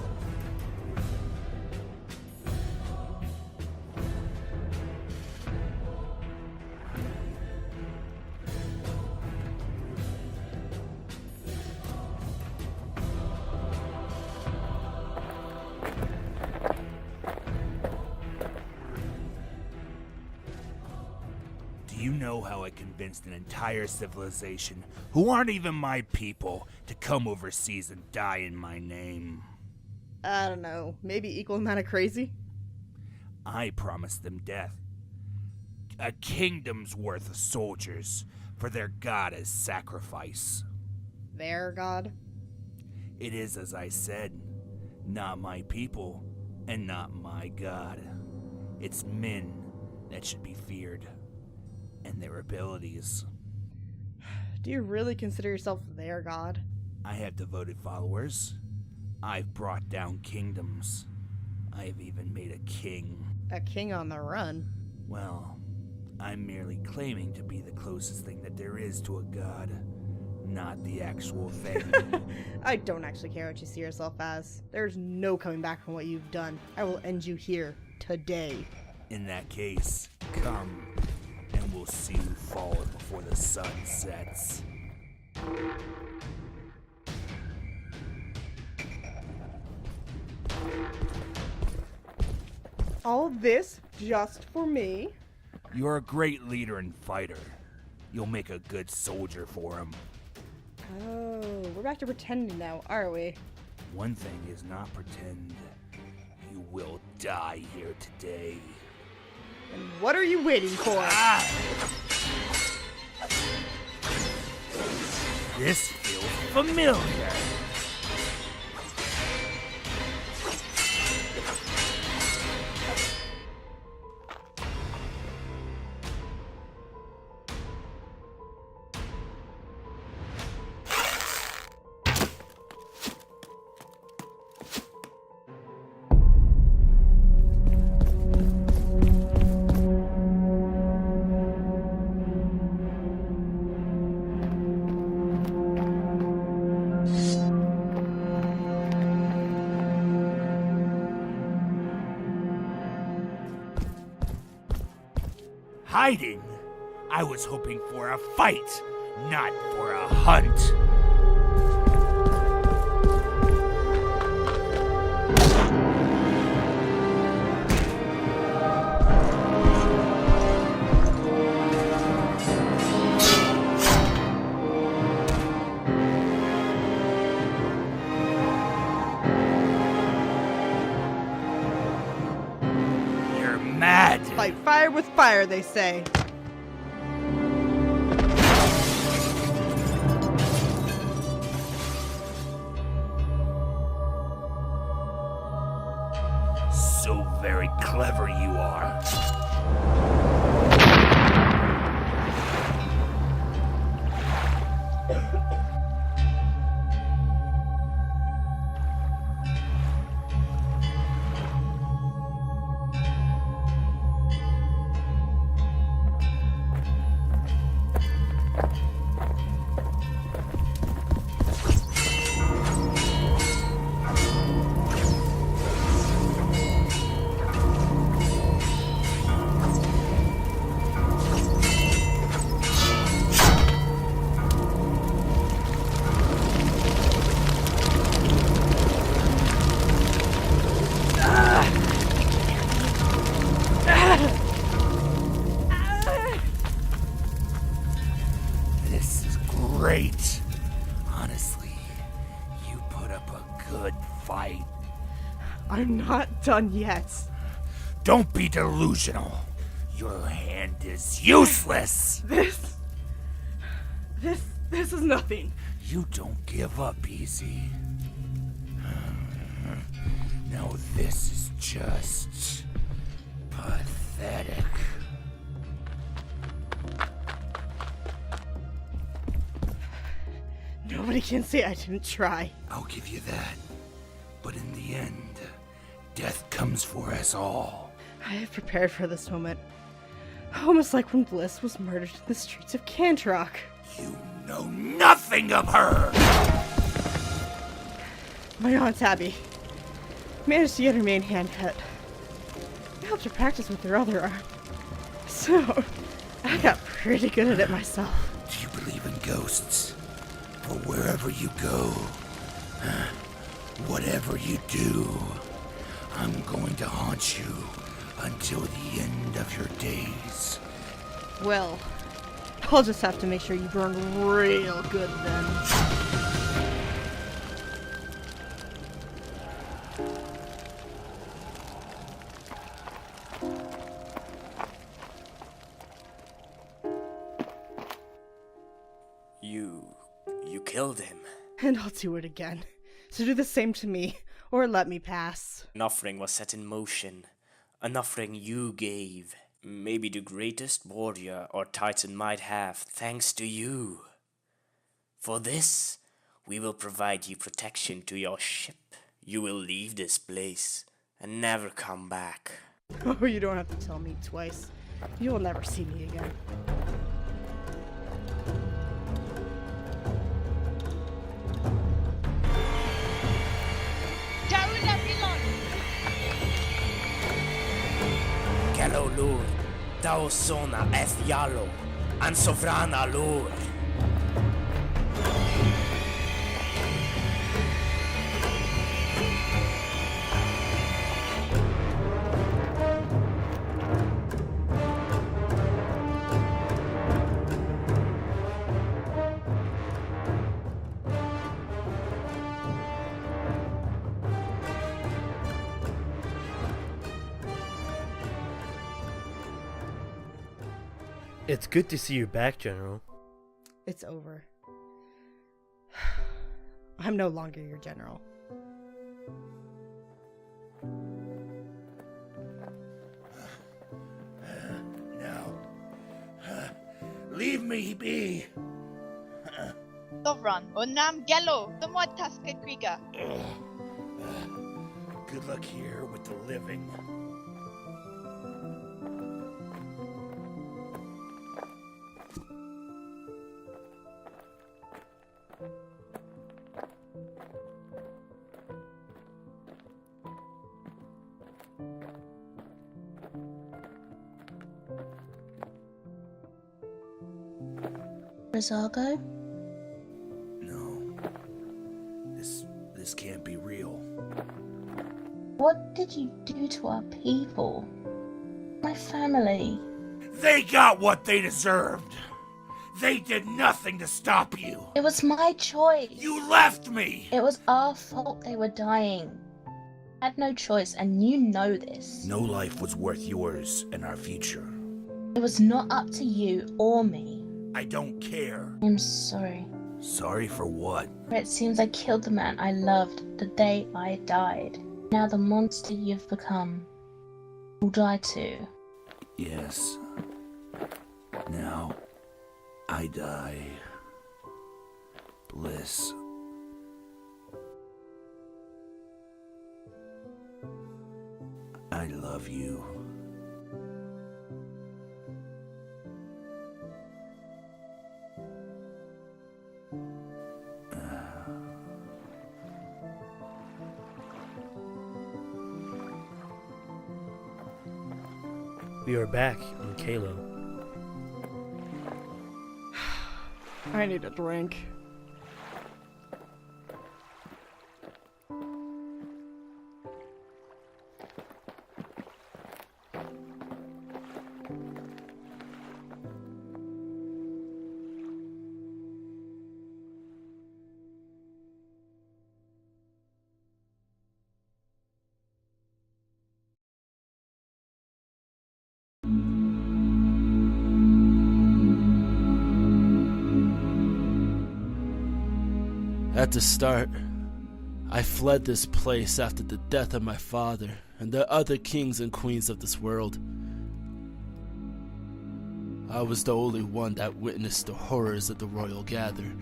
Do you know how I convinced an entire civilization, who aren't even my people, to come overseas and die in my name? I don't know, maybe equal amount of crazy? I promised them death. A kingdom's worth of soldiers for their god as sacrifice. Their god? It is as I said, not my people and not my god. It's men that should be feared, and their abilities. Do you really consider yourself their god? I have devoted followers. I've brought down kingdoms. I have even made a king. A king on the run? Well, I'm merely claiming to be the closest thing that there is to a god, not the actual thing. I don't actually care what you see yourself as. There's no coming back from what you've done. I will end you here, today. In that case, come, and we'll see who falls before the sun sets. All this just for me? You're a great leader and fighter. You'll make a good soldier for him. Oh, we're back to pretending now, are we? One thing is not pretend. You will die here today. And what are you waiting for? This feels familiar. Hiding? I was hoping for a fight, not for a hunt. You're mad. Fight fire with fire, they say. So very clever you are. fight. I'm not done yet. Don't be delusional. Your hand is useless. This is nothing. You don't give up easy. Now this is just pathetic. Nobody can say I didn't try. I'll give you that. But in the end, death comes for us all. I have prepared for this moment. Almost like when Bliss was murdered in the streets of Cantrock. You know nothing of her! My Aunt Abby managed to get her main hand cut. I helped her practice with her other arm. So, I got pretty good at it myself. Do you believe in ghosts? For wherever you go, whatever you do, I'm going to haunt you until the end of your days. Well, I'll just have to make sure you burn real good then. You killed him. And I'll do it again. So do the same to me, or let me pass. An offering was set in motion. An offering you gave. Maybe the greatest warrior or titan might have, thanks to you. For this, we will provide you protection to your ship. You will leave this place and never come back. Oh, you don't have to tell me twice. You'll never see me again. Gallo Lord, Tao Sona Eth Yalo, and Sovrana Lord. It's good to see you back, General. It's over. I'm no longer your general. No. Leave me be. Sovran, Onam Gello, the Motaska Kriga. Good luck here with the living. Rosargo? No. This can't be real. What did you do to our people? My family. They got what they deserved. They did nothing to stop you. It was my choice. You left me. It was our fault they were dying. I had no choice, and you know this. No life was worth yours and our future. It was not up to you or me. I don't care. I'm sorry. Sorry for what? It seems I killed the man I loved the day I died. Now the monster you've become will die too. Yes. Now, I die. Bliss. I love you. We are back in Kalo. I need a drink. At the start, I fled this place after the death of my father and the other kings and queens of this world. I was the only one that witnessed the horrors of the royal gather,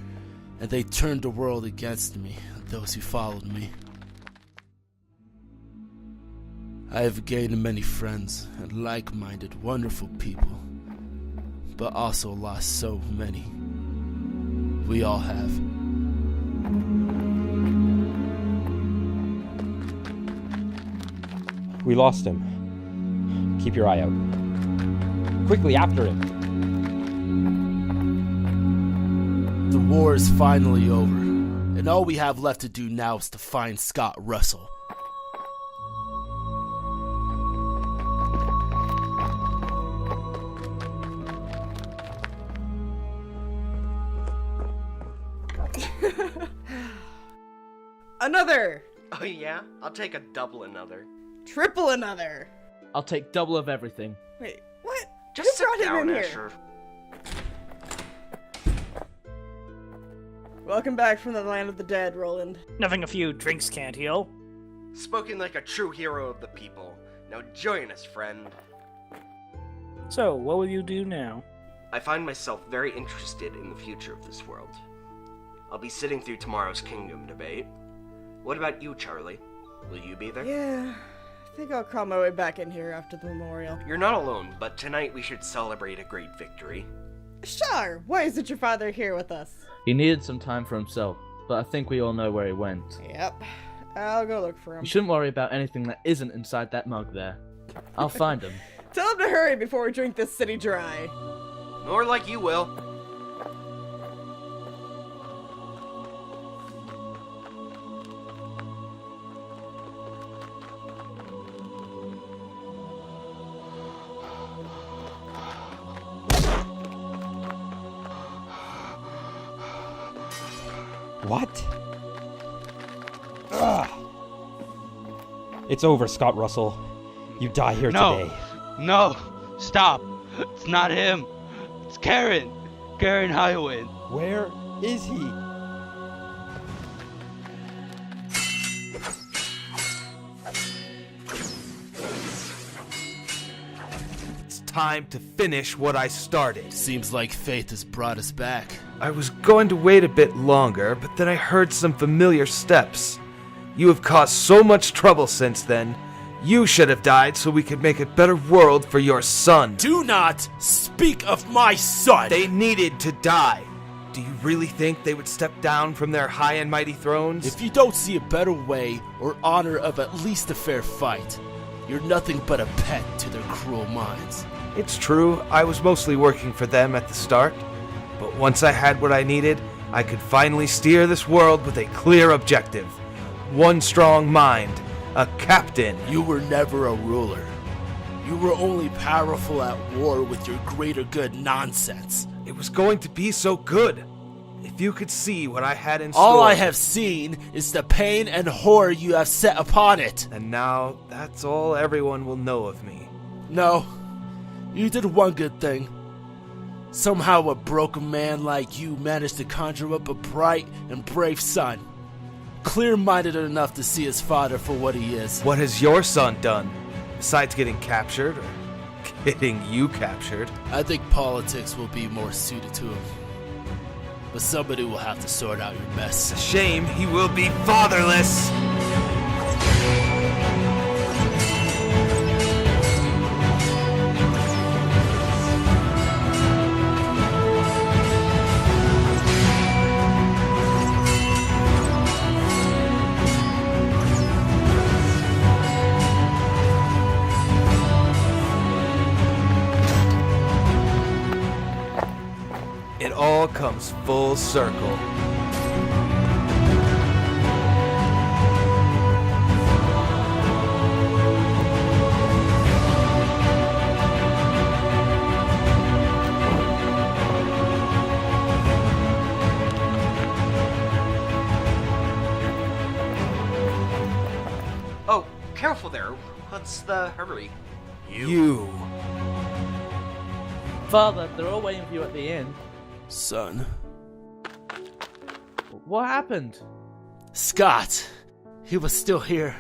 and they turned the world against me and those who followed me. I have gained many friends and like-minded, wonderful people, but also lost so many. We all have. We lost him. Keep your eye out. Quickly after him. The war is finally over, and all we have left to do now is to find Scott Russell. Another! Oh yeah? I'll take a double another. Triple another! I'll take double of everything. Wait, what? Just Who brought sit him down, in here? Ashar. Welcome back from the land of the dead, Roland. Nothing a few drinks can't heal. Spoken like a true hero of the people. Now join us, friend. So, what will you do now? I find myself very interested in the future of this world. I'll be sitting through tomorrow's kingdom debate. What about you, Charlie? Will you be there? Yeah, I think I'll crawl my way back in here after the memorial. You're not alone, but tonight we should celebrate a great victory. Ashar, why isn't your father here with us? He needed some time for himself, but I think we all know where he went. Yep, I'll go look for him. You shouldn't worry about anything that isn't inside that mug there. I'll find him. Tell him to hurry before we drink this city dry. More like you will. What? Ugh. It's over, Scott Russell. You die here today. No! Stop! It's not him! It's Karen Highwind. Where is he? It's time to finish what I started. Seems like fate has brought us back. I was going to wait a bit longer, but then I heard some familiar steps. You have caused so much trouble since then. You should have died so we could make a better world for your son. Do not speak of my son! They needed to die. Do you really think they would step down from their high and mighty thrones? If you don't see a better way or honor of at least a fair fight, you're nothing but a pet to their cruel minds. It's true, I was mostly working for them at the start. But once I had what I needed, I could finally steer this world with a clear objective. One strong mind, a captain. You were never a ruler. You were only powerful at war with your greater good nonsense. It was going to be so good. If you could see what I had in store. All I have seen is the pain and horror you have set upon it. And now, that's all everyone will know of me. No, you did one good thing. Somehow a broken man like you managed to conjure up a bright and brave son. Clear-minded enough to see his father for what he is. What has your son done? Besides getting captured, or getting you captured? I think politics will be more suited to him. But somebody will have to sort out your mess. It's a shame he will be fatherless! It all comes full circle. Oh, careful there. What's the hurry? You. Father, they're all waiting for you at the inn. Son. What happened? Scott! He was still here.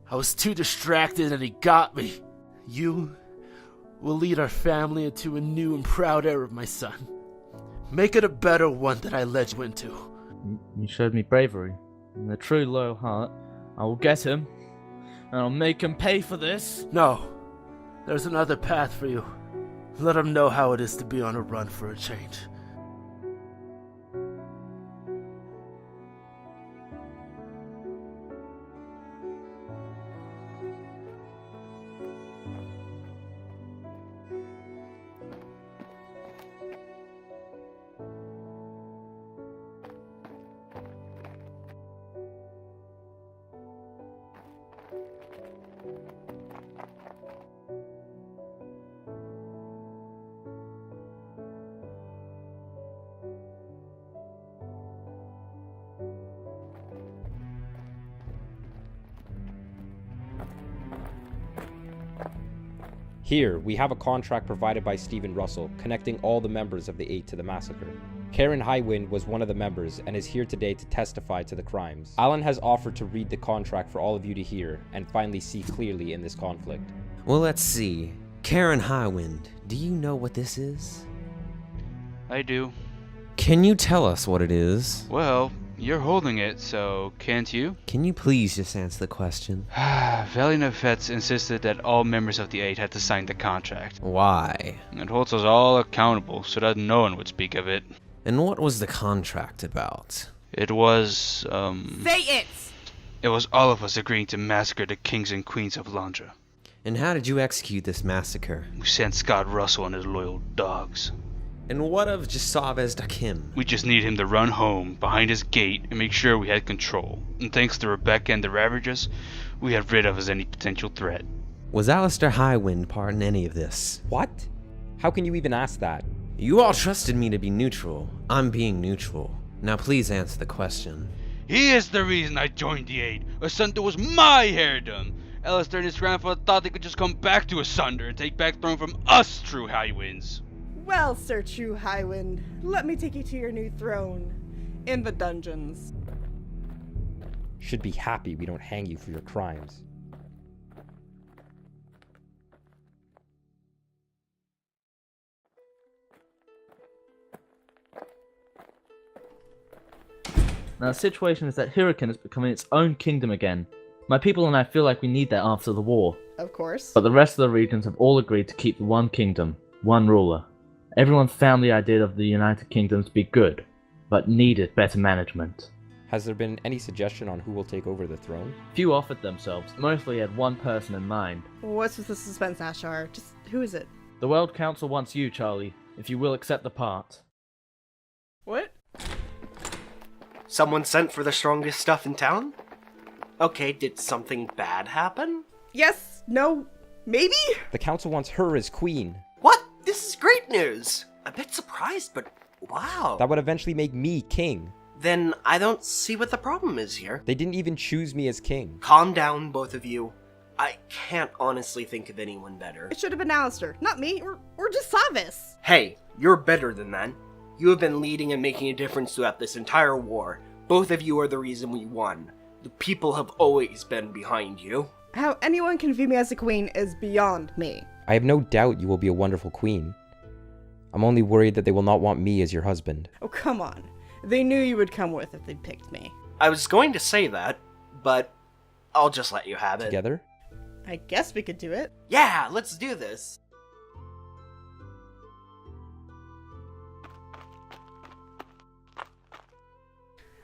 I was too distracted and he got me. You will lead our family into a new and proud era, my son. Make it a better one than I led you into. You showed me bravery and a true loyal heart. I will get him, and I'll make him pay for this. No, there's another path for you. Let him know how it is to be on a run for a change. Here, we have a contract provided by Stephen Russell, connecting all the members of the 8 to the massacre. Karen Highwind was one of the members and is here today to testify to the crimes. Alen has offered to read the contract for all of you to hear and finally see clearly in this conflict. Well, let's see. Karen Highwind, do you know what this is? I do. Can you tell us what it is? Well, you're holding it, so can't you? Can you please just answer the question? Valiant Vets insisted that all members of the 8 had to sign the contract. Why? It holds us all accountable so that no one would speak of it. And what was the contract about? It was, Say it! It was all of us agreeing to massacre the kings and queens of Landra. And how did you execute this massacre? We sent Scott Russell and his loyal dogs. And what of Jasavis? We just need him to run home, behind his gate, and make sure we had control. And thanks to Rebecca and the Ravagers, we had rid of us any potential threat. Was Alistair Highwind part in any of this? What? How can you even ask that? You all trusted me to be neutral. I'm being neutral. Now please answer the question. He is the reason I joined the 8. Osunder was my heirdom. Alistair and his grandfather thought they could just come back to Osunder and take back throne from us true Highwinds. Well, Sir True Highwind, let me take you to your new throne. In the dungeons. Should be happy we don't hang you for your crimes. Now the situation is that Hurricane is becoming its own kingdom again. My people and I feel like we need that after the war. Of course. But the rest of the regions have all agreed to keep the one kingdom, one ruler. Everyone found the idea of the United Kingdom to be good, but needed better management. Has there been any suggestion on who will take over the throne? Few offered themselves, mostly had one person in mind. What's with the suspense, Ashar? Just who is it? The World Council wants you, Charlie, if you will accept the part. What? Someone sent for the strongest stuff in town? Okay, did something bad happen? Yes, no, maybe? The council wants her as queen. What? This is great news! A bit surprised, but wow. That would eventually make me king. Then I don't see what the problem is here. They didn't even choose me as king. Calm down, both of you. I can't honestly think of anyone better. It should have been Alistair, not me, or Jasavis. Hey, you're better than that. You have been leading and making a difference throughout this entire war. Both of you are the reason we won. The people have always been behind you. How anyone can view me as a queen is beyond me. I have no doubt you will be a wonderful queen. I'm only worried that they will not want me as your husband. Oh, come on. They knew you would come with if they picked me. I was going to say that, but I'll just let you have it. Together? I guess we could do it. Yeah, let's do this.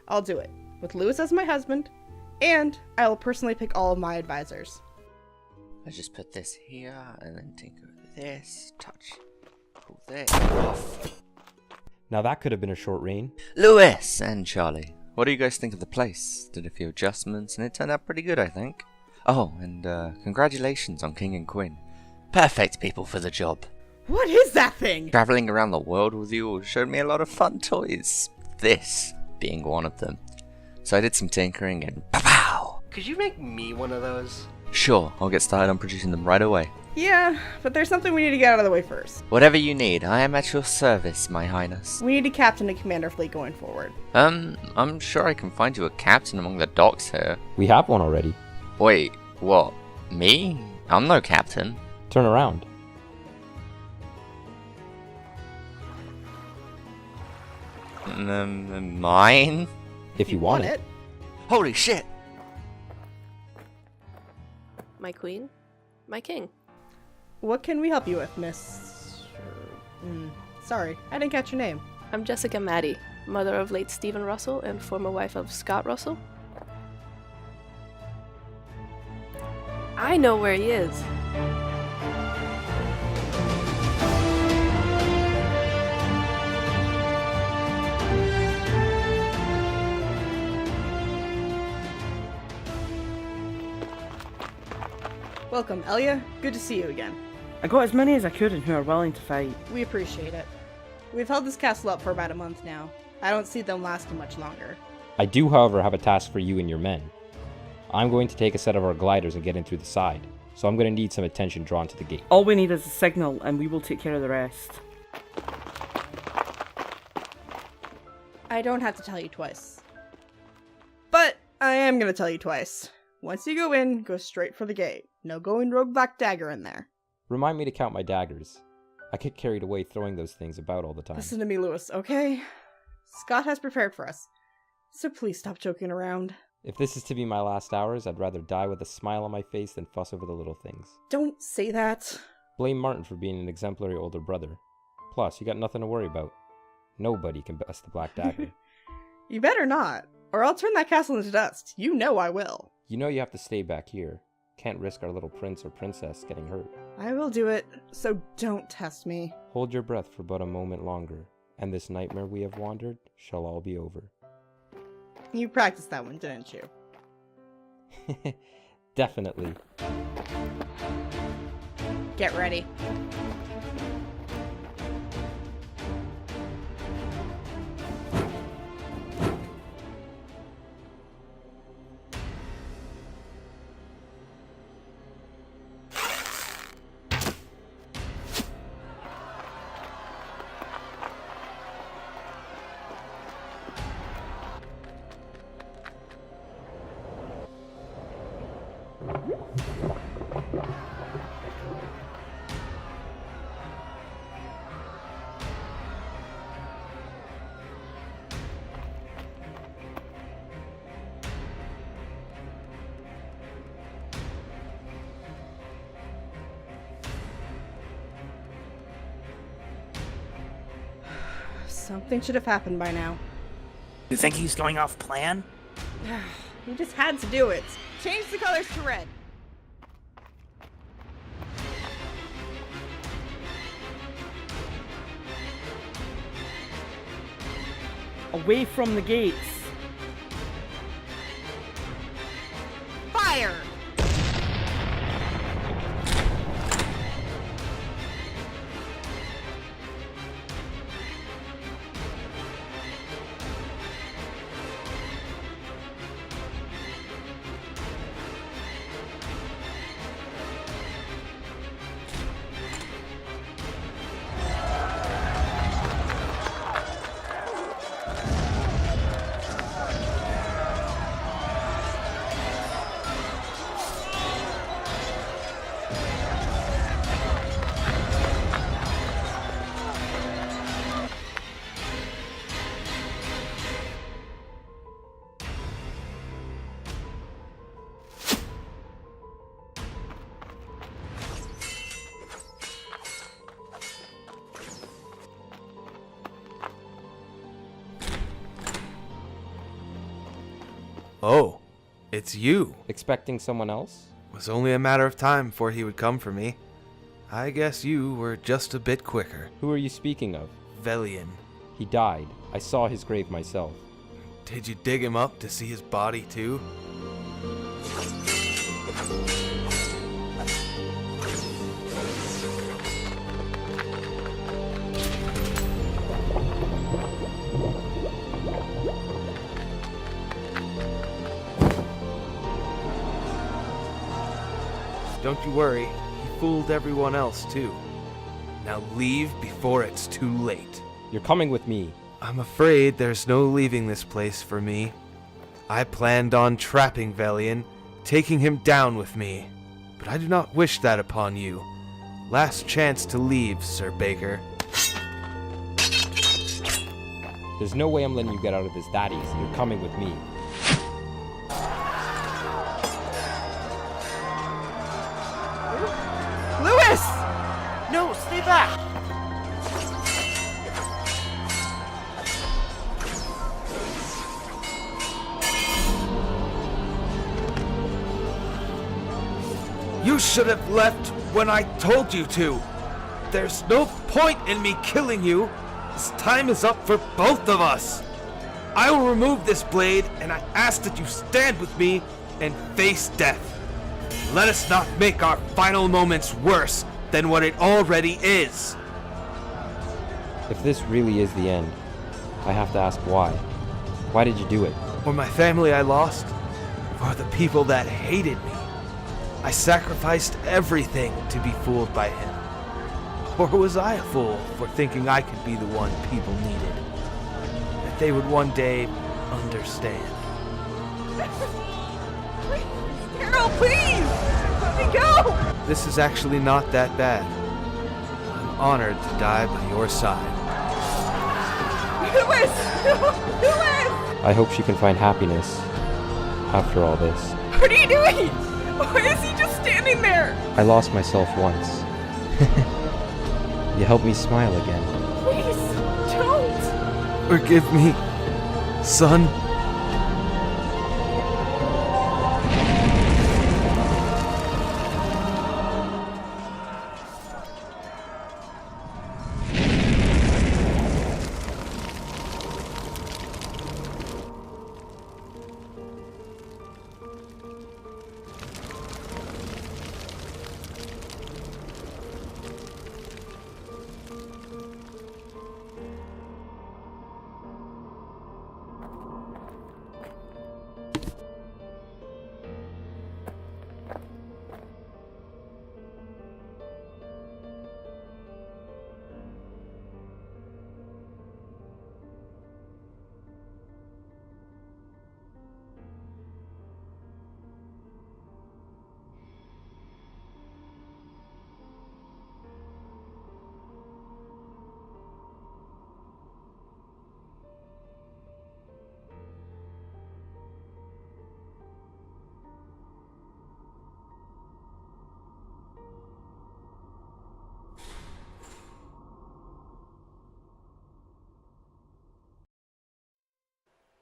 I'll do it, with Lewis as my husband, and I will personally pick all of my advisors. I just put this here, and then tinker with this, touch, pull this off. Now that could have been a short reign. Lewis and Charlie, what do you guys think of the place? Did a few adjustments, and it turned out pretty good, I think. Oh, and congratulations on King and Queen. Perfect people for the job. What is that thing? Traveling around the world with you all showed me a lot of fun toys. This being one of them. So I did some tinkering and pow! Could you make me one of those? Sure, I'll get started on producing them right away. Yeah, but there's something we need to get out of the way first. Whatever you need, I am at your service, my highness. We need a captain to command our fleet going forward. I'm sure I can find you a captain among the docks here. We have one already. Wait, what? Me? I'm no captain. Turn around. Mine? If you want it. Holy shit! My queen, my king. What can we help you with, miss? Sorry, I didn't catch your name. I'm Jessica Maddie, mother of late Stephen Russell and former wife of Scott Russell. I know where he is. Welcome, Elia. Good to see you again. I got as many as I could and who are willing to fight. We appreciate it. We've held this castle up for about a month now. I don't see them lasting much longer. I do, however, have a task for you and your men. I'm going to take a set of our gliders and get in through the side, so I'm going to need some attention drawn to the gate. All we need is a signal, and we will take care of the rest. I don't have to tell you twice. But I am going to tell you twice. Once you go in, go straight for the gate. No going rogue black dagger in there. Remind me to count my daggers. I get carried away throwing those things about all the time. Listen to me, Lewis, okay? Scott has prepared for us, so please stop joking around. If this is to be my last hours, I'd rather die with a smile on my face than fuss over the little things. Don't say that. Blame Martin for being an exemplary older brother. Plus, you got nothing to worry about. Nobody can best the black dagger. You better not, or I'll turn that castle into dust. You know I will. You know you have to stay back here. Can't risk our little prince or princess getting hurt. I will do it, so don't test me. Hold your breath for but a moment longer, and this nightmare we have wandered shall all be over. You practiced that one, didn't you? Definitely. Get ready. Something should have happened by now. You think he's going off plan? You just had to do it. Change the colors to red. Away from the gates. Fire! Oh, it's you. Expecting someone else? It was only a matter of time before he would come for me. I guess you were just a bit quicker. Who are you speaking of? Velian. He died. I saw his grave myself. Did you dig him up to see his body too? Don't you worry, he fooled everyone else too. Now leave before it's too late. You're coming with me. I'm afraid there's no leaving this place for me. I planned on trapping Velian, taking him down with me. But I do not wish that upon you. Last chance to leave, Sir Baker. There's no way I'm letting you get out of this that easy. You're coming with me. Lewis! No, stay back! You should have left when I told you to. There's no point in me killing you. This time is up for both of us. I will remove this blade, and I ask that you stand with me and face death. Let us not make our final moments worse than what it already is. If this really is the end, I have to ask why. Why did you do it? For my family I lost, for the people that hated me. I sacrificed everything to be fooled by him. Or was I a fool for thinking I could be the one people needed? That they would one day understand. Darrell, please! Let me go! This is actually not that bad. I'm honored to die by your side. Lewis! Lewis! I hope she can find happiness after all this. What are you doing? Why is he just standing there? I lost myself once. You helped me smile again. Please, don't! Forgive me, son.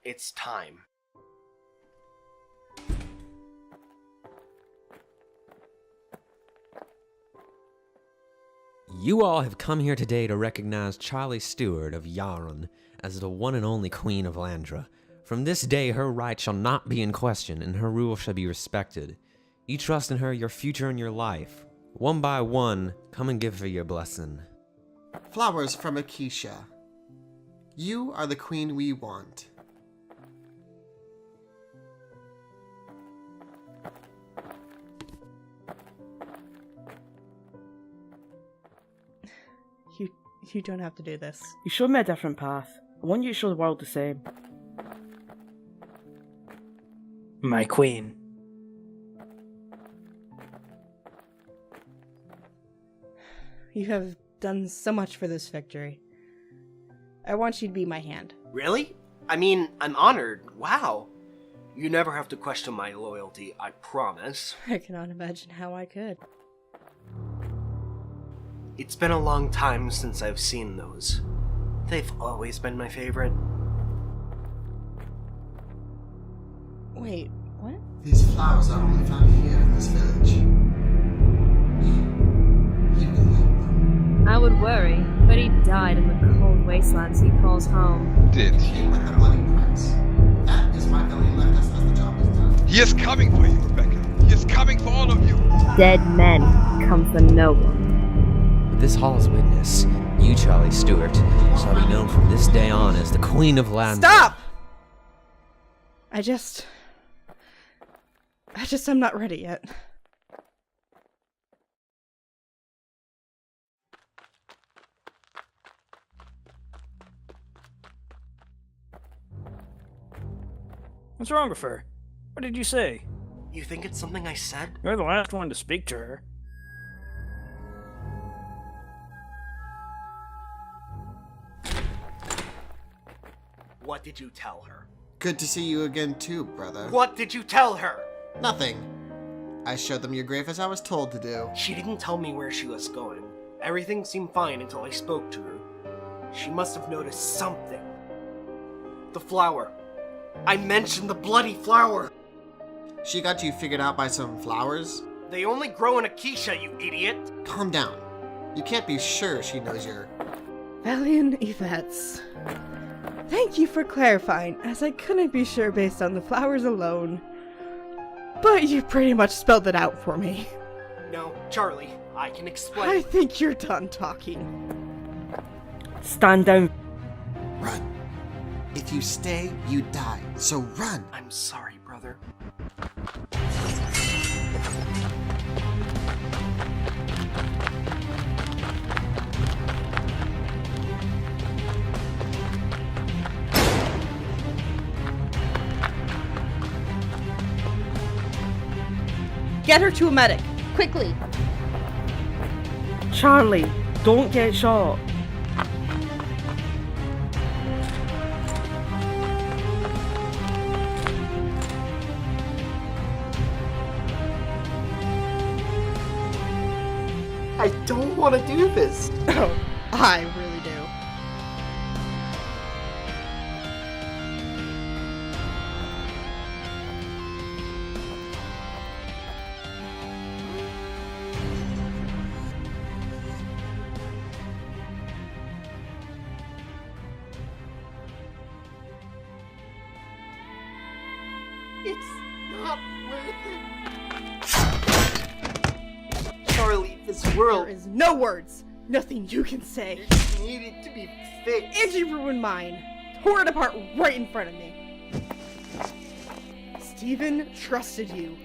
It's time. You all have come here today to recognize Charlie Stewart of Yaron as the one and only Queen of Landra. From this day, her right shall not be in question, and her rule shall be respected. You trust in her your future and your life. One by one, come and give her your blessing. Flowers from Acacia. You are the queen we want. You don't have to do this. You showed me a different path. I want you to show the world the same. My queen. You have done so much for this victory. I want you to be my hand. Really? I mean, I'm honored. Wow. You never have to question my loyalty, I promise. I cannot imagine how I could. It's been a long time since I've seen those. They've always been my favorite. Wait, what? These flowers are only found here in this village. You will help them. I would worry, but he died in the cold wastelands he calls home. Did he? Like a bloody prince. That is why Billy left us as the job is done. He is coming for you, Rebecca. He is coming for all of you. Dead men come for no one. This hall's witness, you, Charlie Stewart, shall be known from this day on as the Queen of Landra. Stop! I'm not ready yet. What's wrong with her? What did you say? You think it's something I said? You're the last one to speak to her. What did you tell her? Good to see you again too, brother. What did you tell her? Nothing. I showed them your grave as I was told to do. She didn't tell me where she was going. Everything seemed fine until I spoke to her. She must have noticed something. The flower. I mentioned the bloody flower! She got you figured out by some flowers? They only grow in Acacia, you idiot! Calm down. You can't be sure she knows you're... Valiant Yvettes. Thank you for clarifying, as I couldn't be sure based on the flowers alone. But you pretty much spelled it out for me. No, Charlie, I can explain. I think you're done talking. Stand down. Run. If you stay, you die. So run. I'm sorry, brother. Get her to a medic, quickly. Charlie, don't get shot. I don't want to do this. Oh, I really do. It's not worth it. Charlie, this world... There is no words. Nothing you can say. It needed to be fixed. And you ruined mine. Tore it apart right in front of me. Steven trusted you.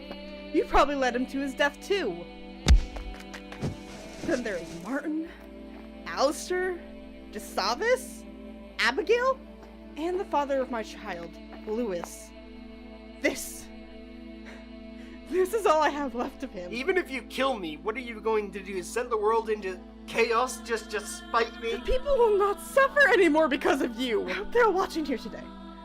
You probably led him to his death too. Then there is Martin, Alistair, Jasavis, Abigail, and the father of my child, Lewis. This is all I have left of him. Even if you kill me, what are you going to do? Send the world into chaos just to spite me? The people will not suffer anymore because of you. They're watching here today,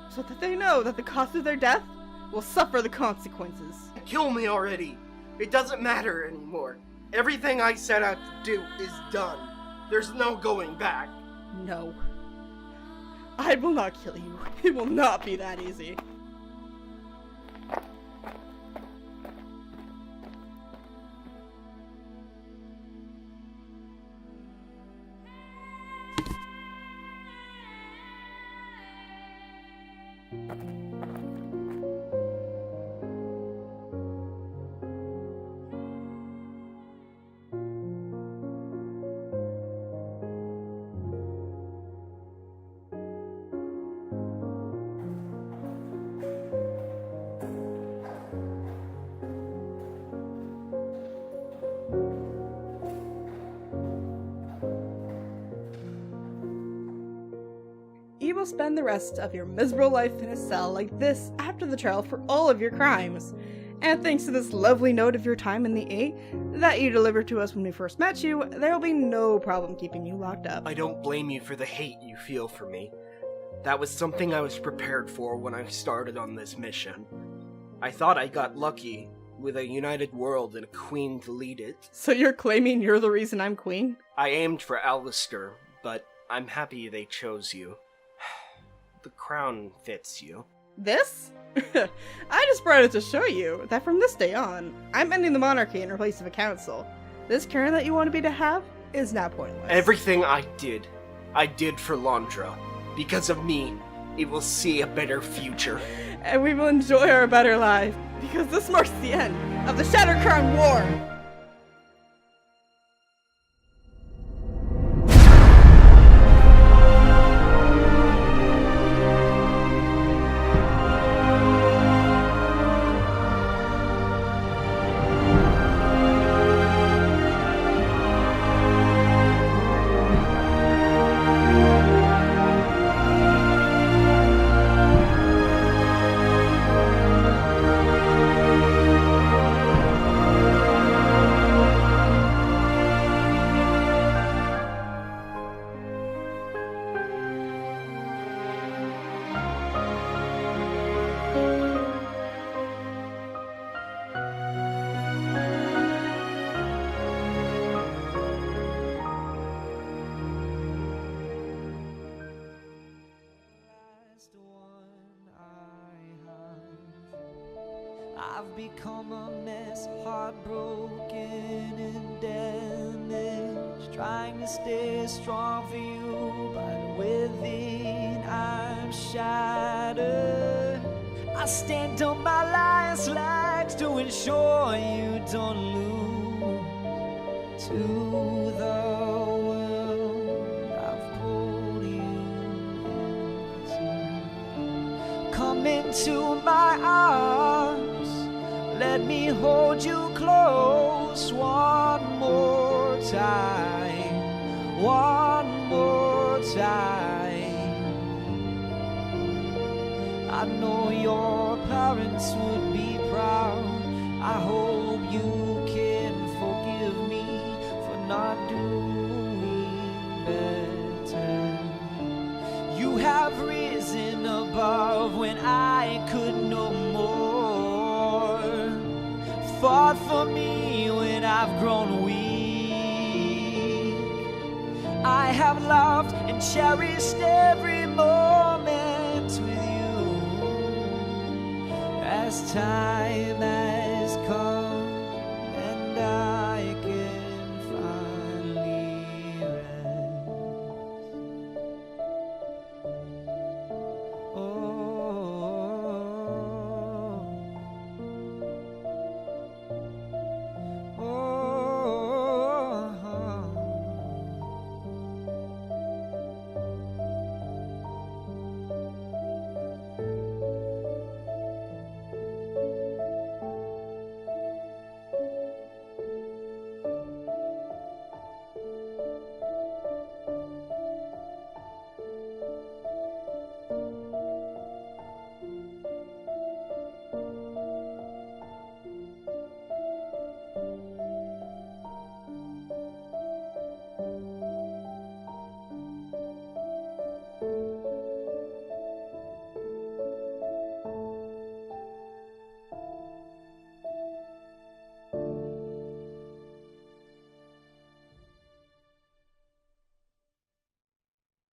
so that they know that the cost of their death will suffer the consequences. Kill me already. It doesn't matter anymore. Everything I set out to do is done. There's no going back. No. I will not kill you. It will not be that easy. You will spend the rest of your miserable life in a cell like this after the trial for all of your crimes. And thanks to this lovely note of your time in the 8 that you delivered to us when we first met you, there will be no problem keeping you locked up. I don't blame you for the hate you feel for me. That was something I was prepared for when I started on this mission. I thought I got lucky with a united world and a queen to lead it. So you're claiming you're the reason I'm queen? I aimed for Alistair, but I'm happy they chose you. The crown fits you. This? I just brought it to show you that from this day on, I'm ending the monarchy in place of a council. This crown that you wanted me to have is now pointless. Everything I did for Landra. Because of me, it will see a better future. And we will enjoy our better life, because this marks the end of the Shattered Crown War! I've become a mess, heartbroken and damaged, trying to stay strong for you, but within I'm shattered. I stand on my last legs to ensure you don't lose to the world I've pulled you into. Come into my arms, let me hold you close one more time, one more time. I know your parents would be proud. I hope you can forgive me for not doing better. You have risen above when I could no more, fought for me when I've grown weak. I have loved and cherished every moment with you as time